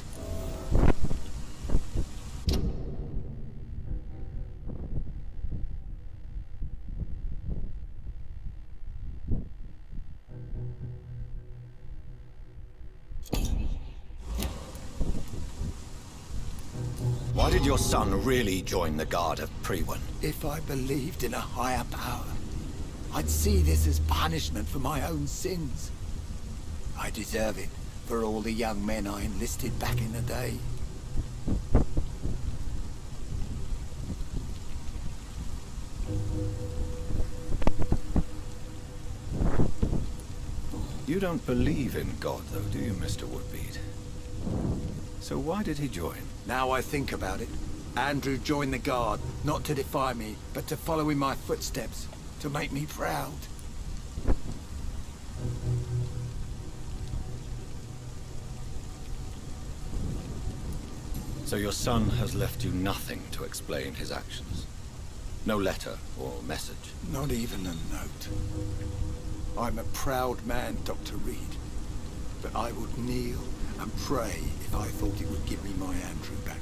Why did your son really join the Guard of Priwen? If I believed in a higher power, I'd see this as punishment for my own sins. I deserve it for all the young men I enlisted back in the day. You don't believe in God, though, do you, Mr. Woodbead? So why did he join? Now I think about it, Andrew joined the Guard, not to defy me, but to follow in my footsteps, to make me proud. So your son has left you nothing to explain his actions? No letter or message? Not even a note. I'm a proud man, Dr. Reed. But I would kneel and pray if I thought it would give me my Andrew back.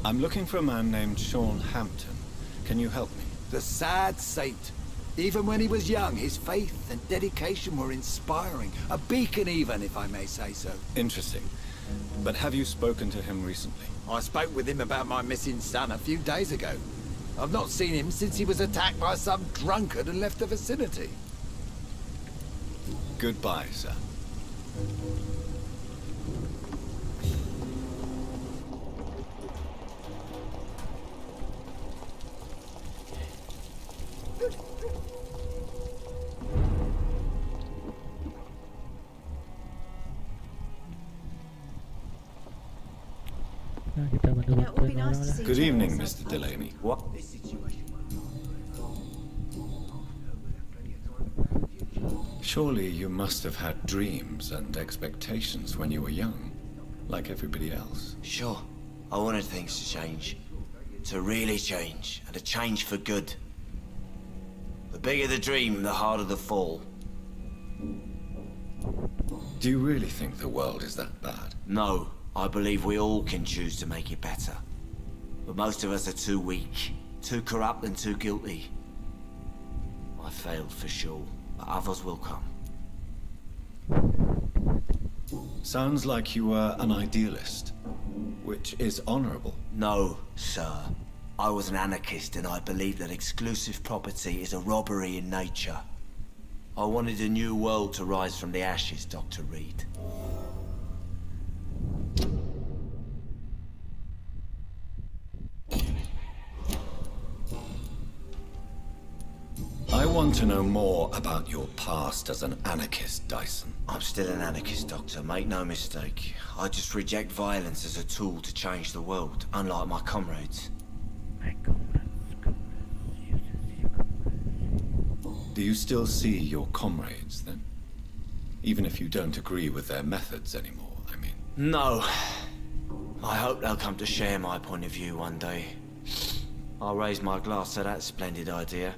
I'm looking for a man named Sean Hampton. Can you help me? The sad saint. Even when he was young, his faith and dedication were inspiring. A beacon even, if I may say so. Interesting. But have you spoken to him recently? I spoke with him about my missing son a few days ago. I've not seen him since he was attacked by some drunkard and left the vicinity. Goodbye, sir. Nah, kita bantu bantuin orang lah. Good evening, Mr. Delaney. What? Surely you must have had dreams and expectations when you were young, like everybody else. Sure. I wanted things to change. To really change, and to change for good. The bigger the dream, the harder the fall. Do you really think the world is that bad? No, I believe we all can choose to make it better. But most of us are too weak, too corrupt and too guilty. I failed for sure, but others will come. Sounds like you were an idealist, which is honorable. No, sir. I was an anarchist and I believed that exclusive property is a robbery in nature. I wanted a new world to rise from the ashes, Dr. Reed. I want to know more about your past as an anarchist, Dyson. I'm still an anarchist, Doctor, make no mistake. I just reject violence as a tool to change the world, unlike my comrades. Do you still see your comrades, then? Even if you don't agree with their methods anymore, I mean. No. I hope they'll come to share my point of view one day. I'll raise my glass to that splendid idea.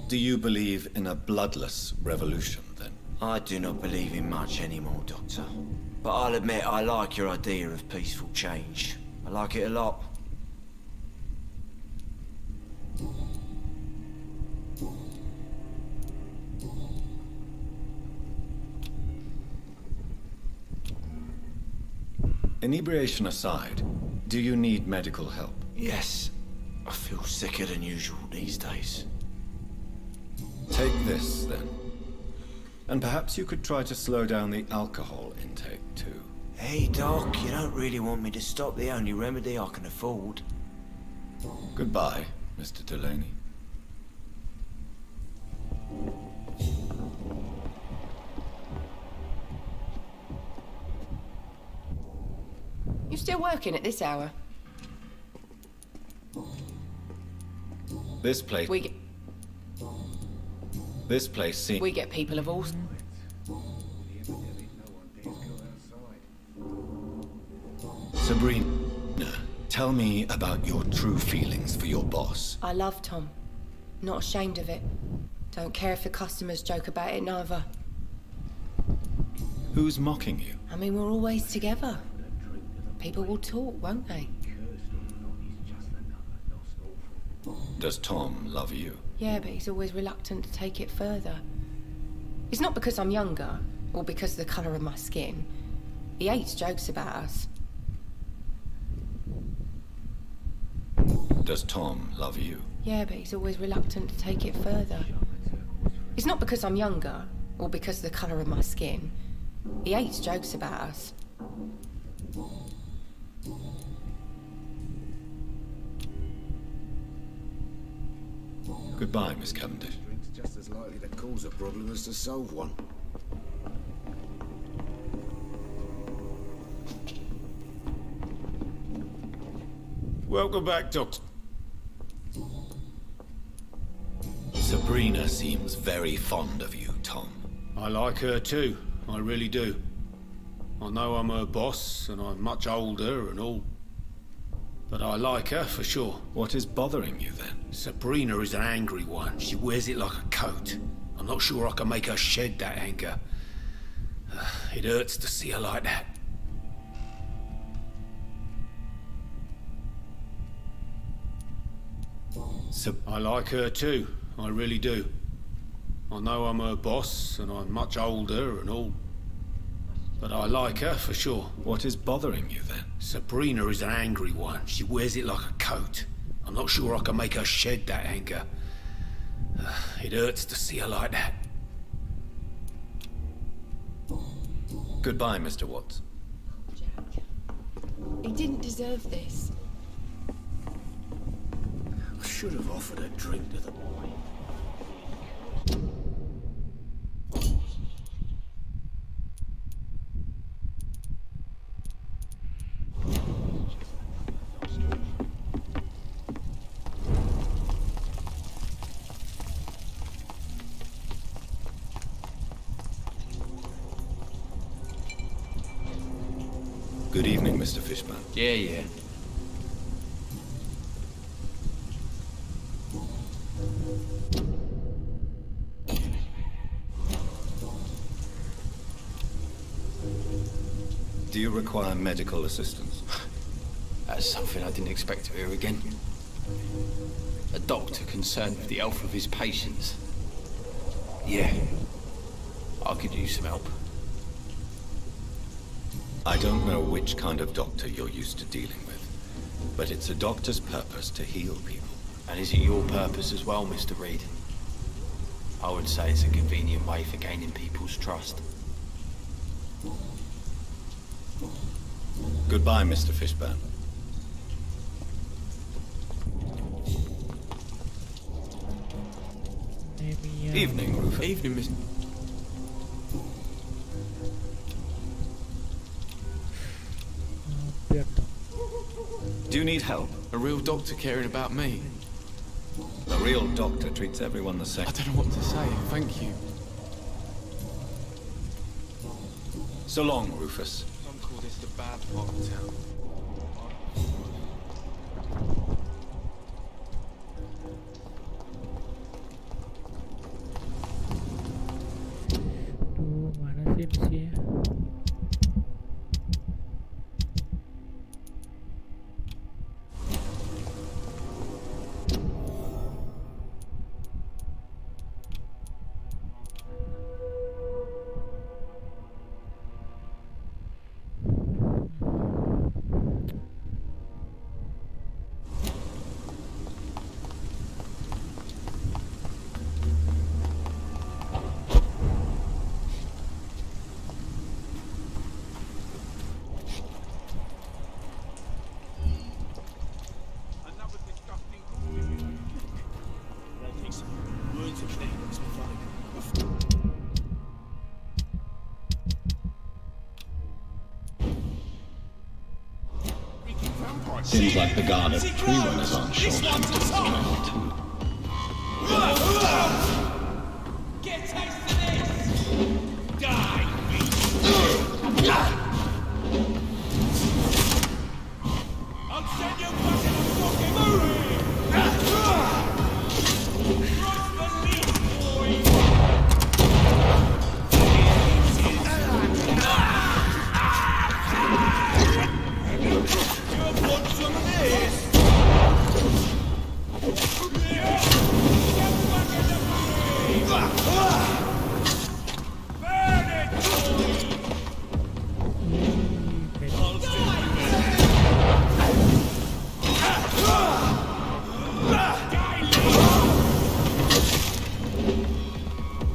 Do you believe in a bloodless revolution, then? I do not believe in much anymore, Doctor. But I'll admit I like your idea of peaceful change. I like it a lot. Inebriation aside, do you need medical help? Yes. I feel sicker than usual these days. Take this, then. And perhaps you could try to slow down the alcohol intake, too. Hey, Doc, you don't really want me to stop the only remedy I can afford. Goodbye, Mr. Delaney. Still working at this hour? This place... We get... This place seems... We get people of all... Sabrina, tell me about your true feelings for your boss. I love Tom. Not ashamed of it. Don't care if the customers joke about it neither. Who's mocking you? I mean, we're always together. People will talk, won't they? Does Tom love you? Yeah, but he's always reluctant to take it further. It's not because I'm younger, or because of the colour of my skin. He hates jokes about us. Does Tom love you? Yeah, but he's always reluctant to take it further. It's not because I'm younger, or because of the colour of my skin. He hates jokes about us. Goodbye, Miss Cavendish. Drink's just as likely to cause a problem as to solve one. Welcome back, Doctor. Sabrina seems very fond of you, Tom. I like her too, I really do. I know I'm her boss, and I'm much older and all. But I like her for sure. What is bothering you then? Sabrina is an angry one. She wears it like a coat. I'm not sure I can make her shed that anger. It hurts to see her like that. I like her too, I really do. I know I'm her boss, and I'm much older and all. But I like her for sure. What is bothering you then? Sabrina is an angry one. She wears it like a coat. I'm not sure I can make her shed that anger. It hurts to see her like that. Goodbye, Mr. Watts. Jack. He didn't deserve this. I should have offered a drink to the boy. Good evening, Mr. Fishburne. Yeah. Do you require medical assistance? That's something I didn't expect to hear again. A doctor concerned with the health of his patients. Yeah. I could use some help. I don't know which kind of doctor you're used to dealing with, but it's a doctor's purpose to heal people. And is it your purpose as well, Mr. Reed? I would say it's a convenient way for gaining people's trust. Goodbye, Mr. Fishburne. Maybe, Evening, Rufus. Evening, Mr. Do you need help? A real doctor caring about me. A real doctor treats everyone the same. I don't know what to say. Thank you. So long, Rufus. Some call this the bad part of town. Mana sih misinya? Seems like the guard of pre-runners aren't short-handed as well, too. Get a taste of this! Die, I'll send you back in a fucking movie!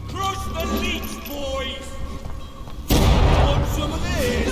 Cross the leash, boys! You want some of this?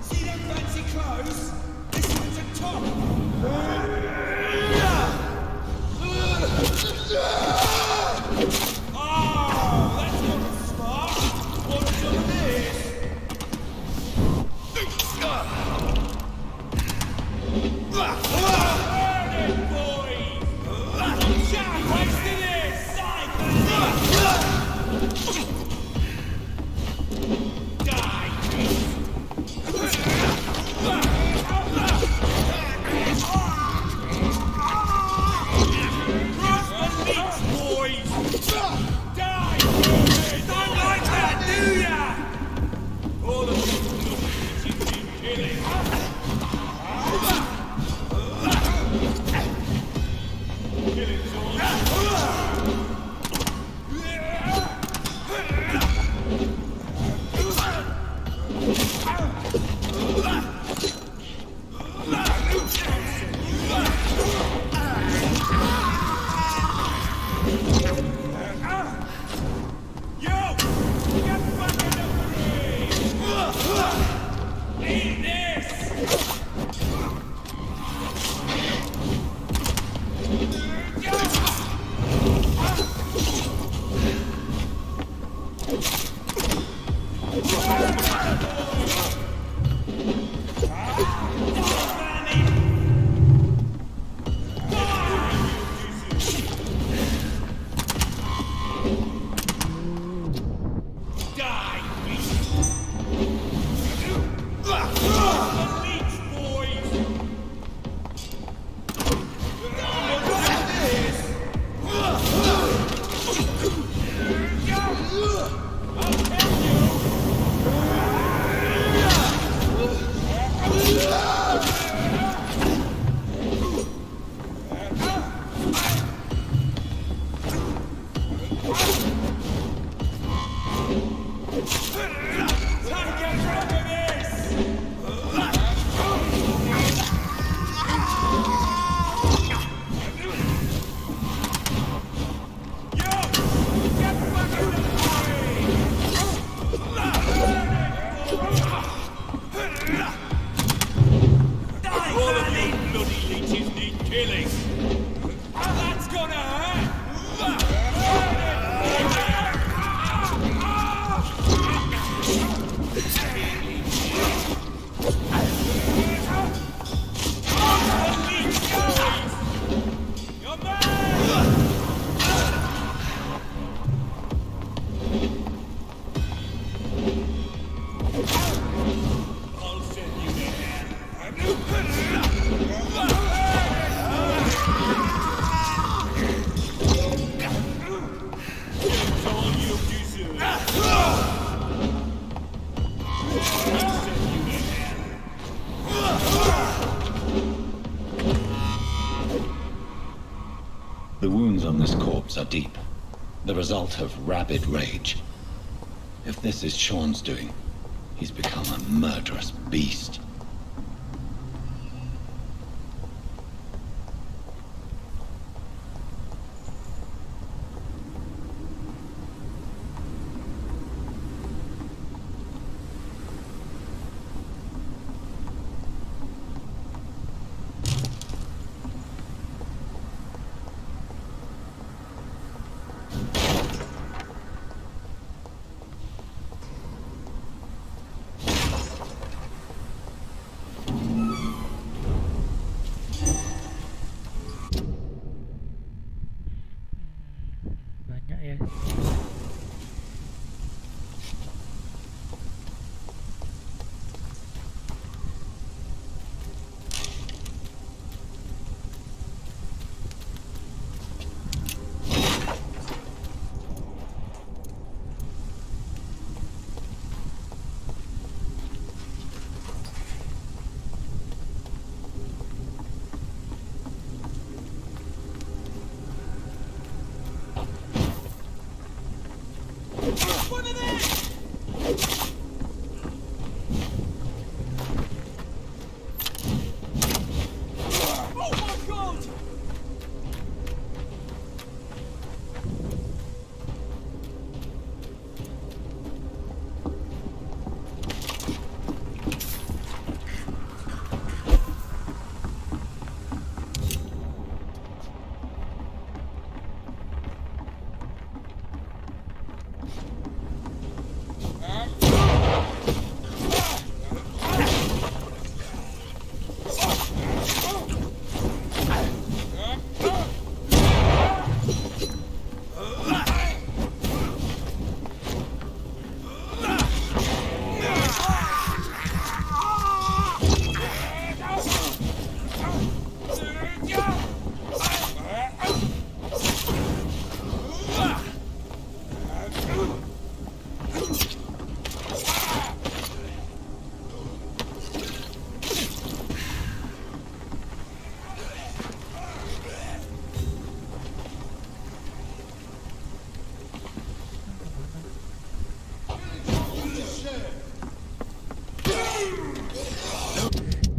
See them fancy clothes? This one's a top! Oh, that's not smart! Want some of this? Burn it, boys! Jack, wasting this! The wounds on this corpse are deep, the result of rabid rage. If this is Sean's doing, he's become a murderous beast. Banyak ya.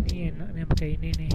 Ini enak nih pakai ini nih.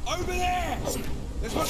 Over there! There's one.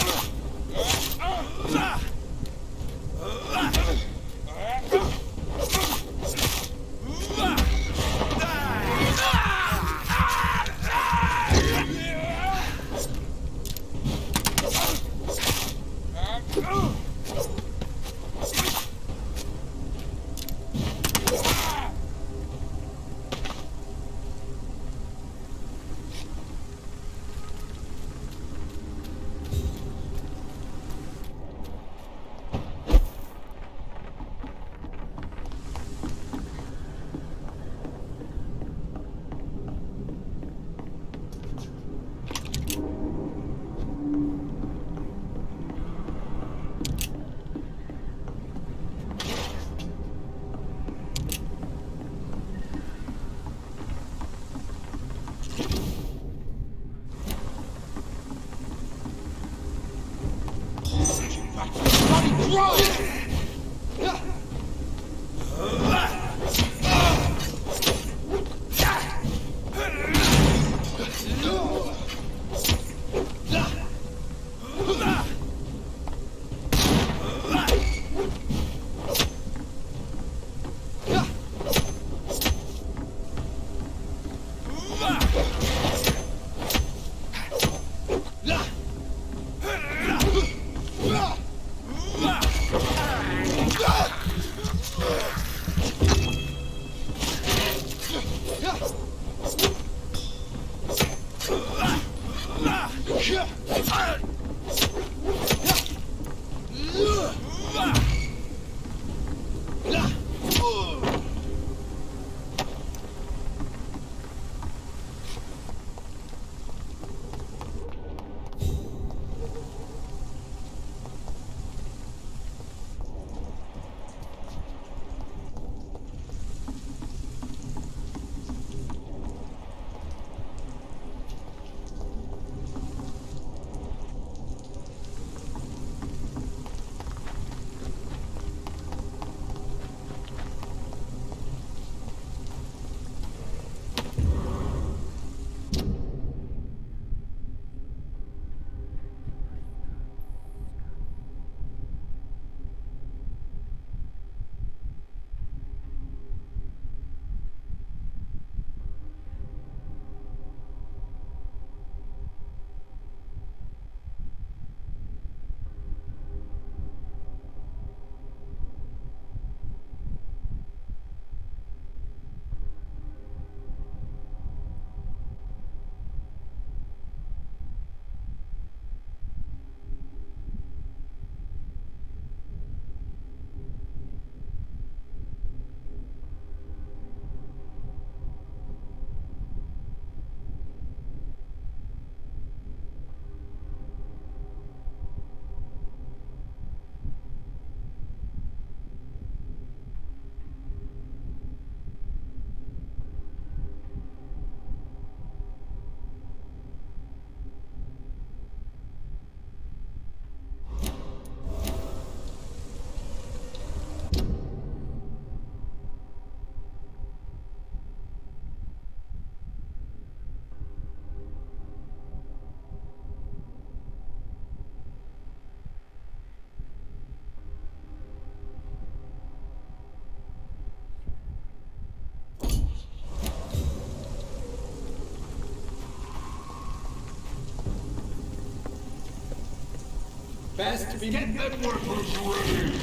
Best to be... Get them weapons ready!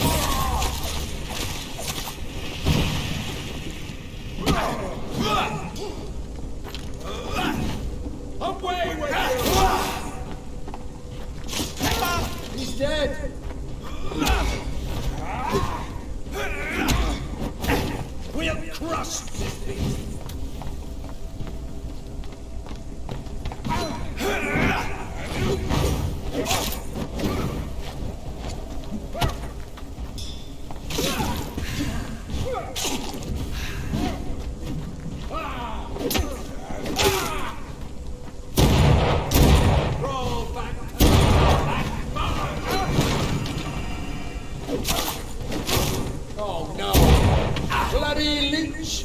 Away with you! He's dead! We'll crush this beast! Oh no! Bloody leech!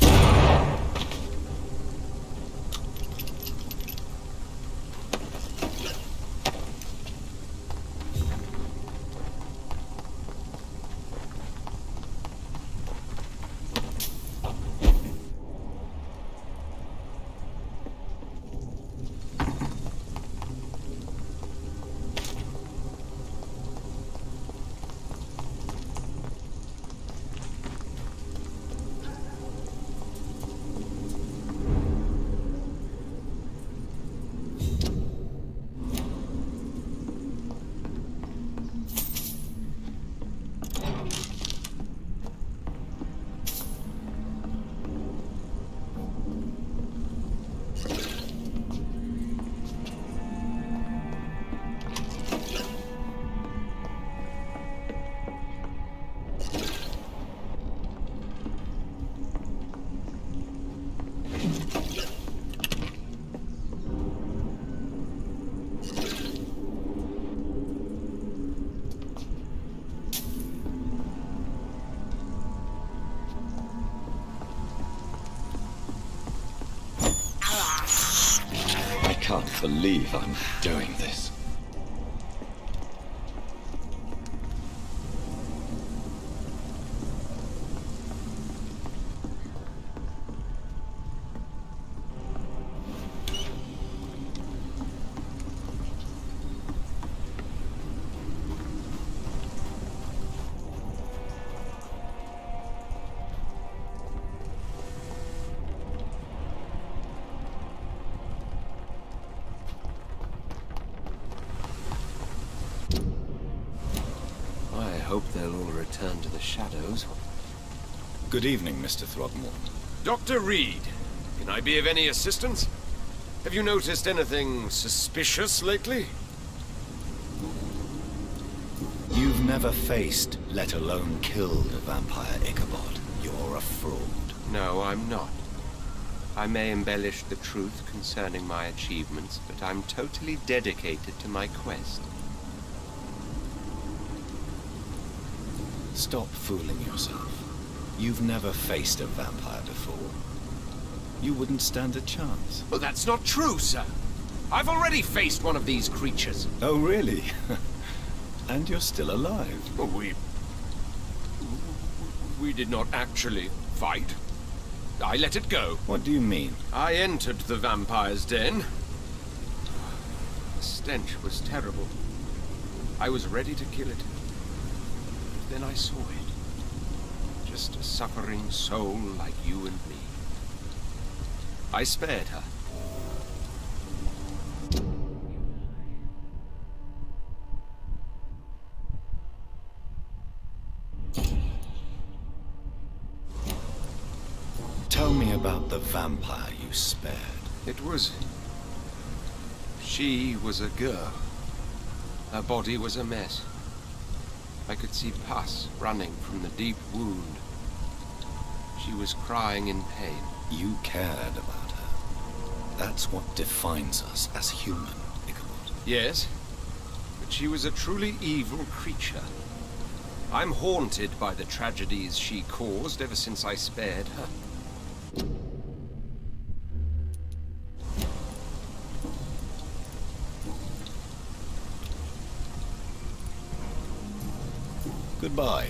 I can't believe I'm doing this. I hope they'll all return to the shadows. Good evening, Mr. Throgmorton. Dr. Reed, can I be of any assistance? Have you noticed anything suspicious lately? You've never faced, let alone killed, a vampire Ichabod. You're a fraud. No, I'm not. I may embellish the truth concerning my achievements, but I'm totally dedicated to my quest. Stop fooling yourself. You've never faced a vampire before. You wouldn't stand a chance. Well, that's not true, sir. I've already faced one of these creatures. Oh, really? And you're still alive. Oh, we did not actually fight. I let it go. What do you mean? I entered the vampire's den. The stench was terrible. I was ready to kill it. Then I saw it. Just a suffering soul like you and me. I spared her. Tell me about the vampire you spared. It was... She was a girl. Her body was a mess. I could see pus running from the deep wound. She was crying in pain. You cared about her. That's what defines us as human, Ichabod. Yes, but she was a truly evil creature. I'm haunted by the tragedies she caused ever since I spared her. Goodbye.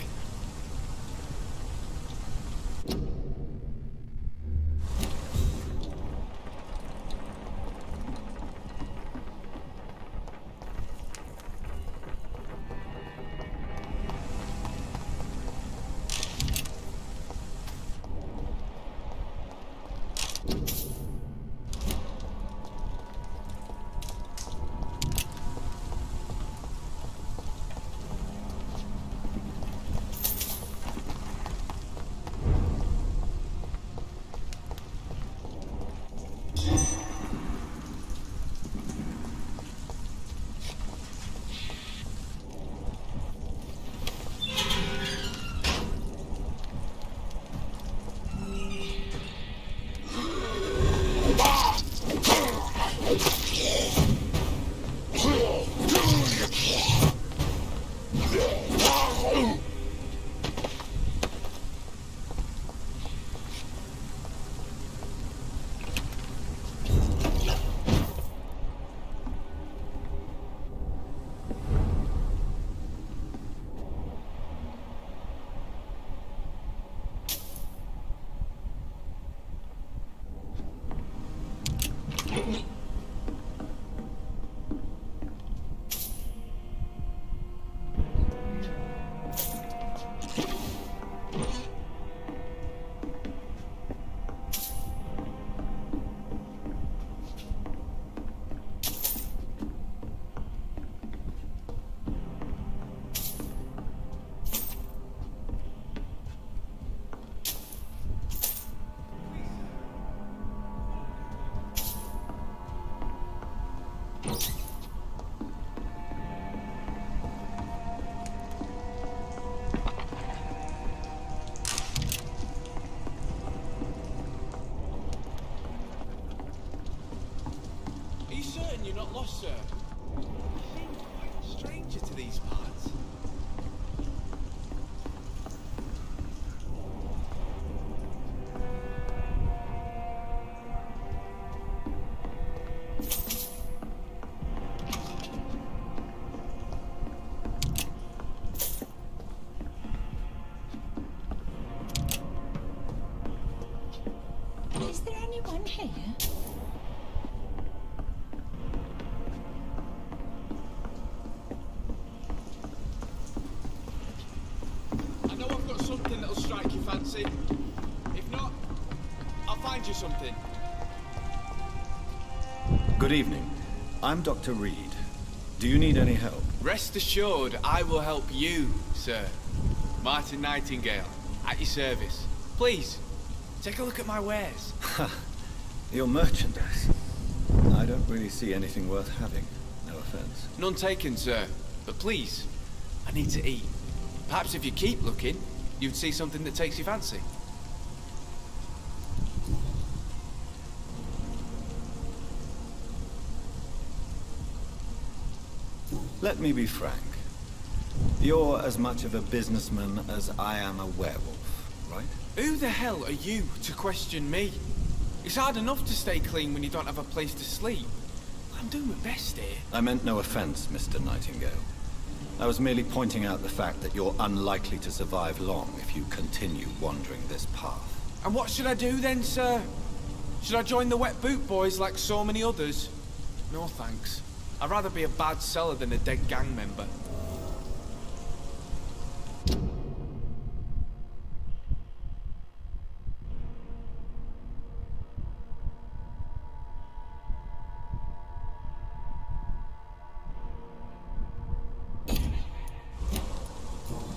lost, sir. I seem quite a stranger to these parts. Is there anyone here? I know I've got something that'll strike your fancy. If not, I'll find you something. Good evening. I'm Dr. Reed. Do you need any help? Rest assured, I will help you, sir. Martin Nightingale, at your service. Please, take a look at my wares. Your merchandise. I don't really see anything worth having. No offense. None taken, sir. But please, I need to eat. Perhaps if you keep looking, you'd see something that takes your fancy. Let me be frank. You're as much of a businessman as I am a werewolf, right? Who the hell are you to question me? It's hard enough to stay clean when you don't have a place to sleep. I'm doing my best here. I meant no offense, Mr. Nightingale. I was merely pointing out the fact that you're unlikely to survive long if you continue wandering this path. And what should I do then, sir? Should I join the Wet Boot Boys like so many others? No thanks. I'd rather be a bad seller than a dead gang member.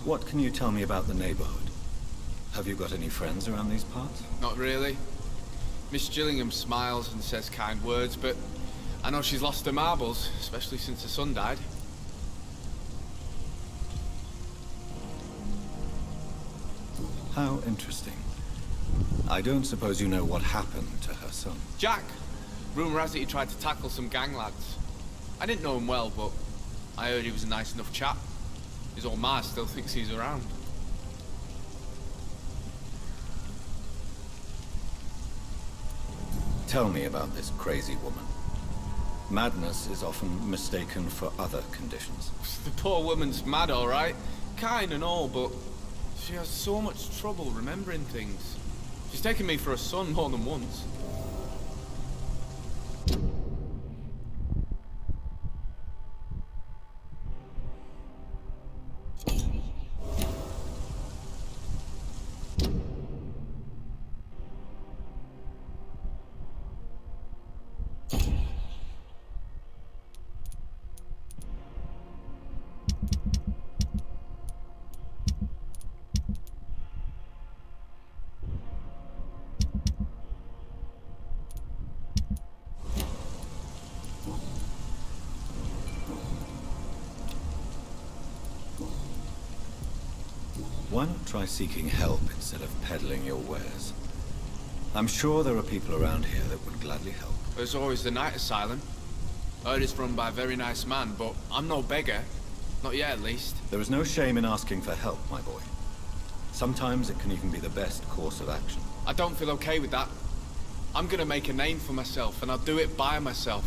What can you tell me about the neighborhood? Have you got any friends around these parts? Not really. Miss Gillingham smiles and says kind words, but I know she's lost her marbles, especially since her son died. How interesting. I don't suppose you know what happened to her son. Jack! Rumour has it he tried to tackle some gang lads. I didn't know him well, but I heard he was a nice enough chap. His old ma still thinks he's around. Tell me about this crazy woman. Madness is often mistaken for other conditions. The poor woman's mad, all right. Kind and all, but she has so much trouble remembering things. She's taken me for a son more than once. Why not try seeking help instead of peddling your wares? I'm sure there are people around here that would gladly help. There's always the night asylum. Heard it's run by a very nice man, but I'm no beggar. Not yet, at least. There is no shame in asking for help, my boy. Sometimes it can even be the best course of action. I don't feel okay with that. I'm gonna make a name for myself, and I'll do it by myself.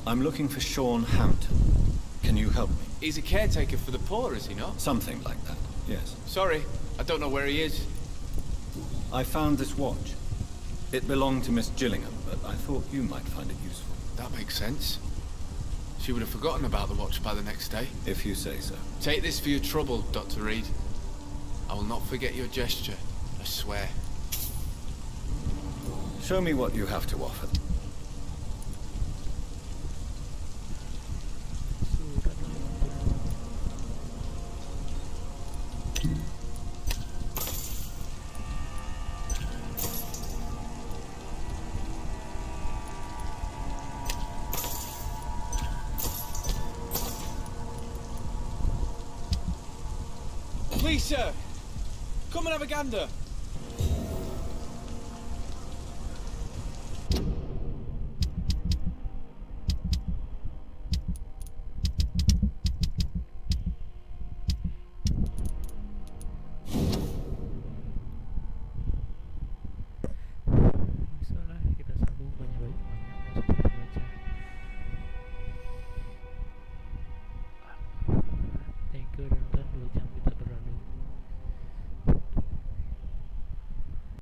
I'm looking for Sean Hampton. Can you help me? He's a caretaker for the poor, is he not? Something like that, yes. Sorry, I don't know where he is. I found this watch. It belonged to Miss Gillingham, but I thought you might find it useful. That makes sense. She would have forgotten about the watch by the next day. If you say so. Take this for your trouble, Dr. Reed. I will not forget your gesture, I swear. Show me what you have to offer. Please, sir. Come and have a gander.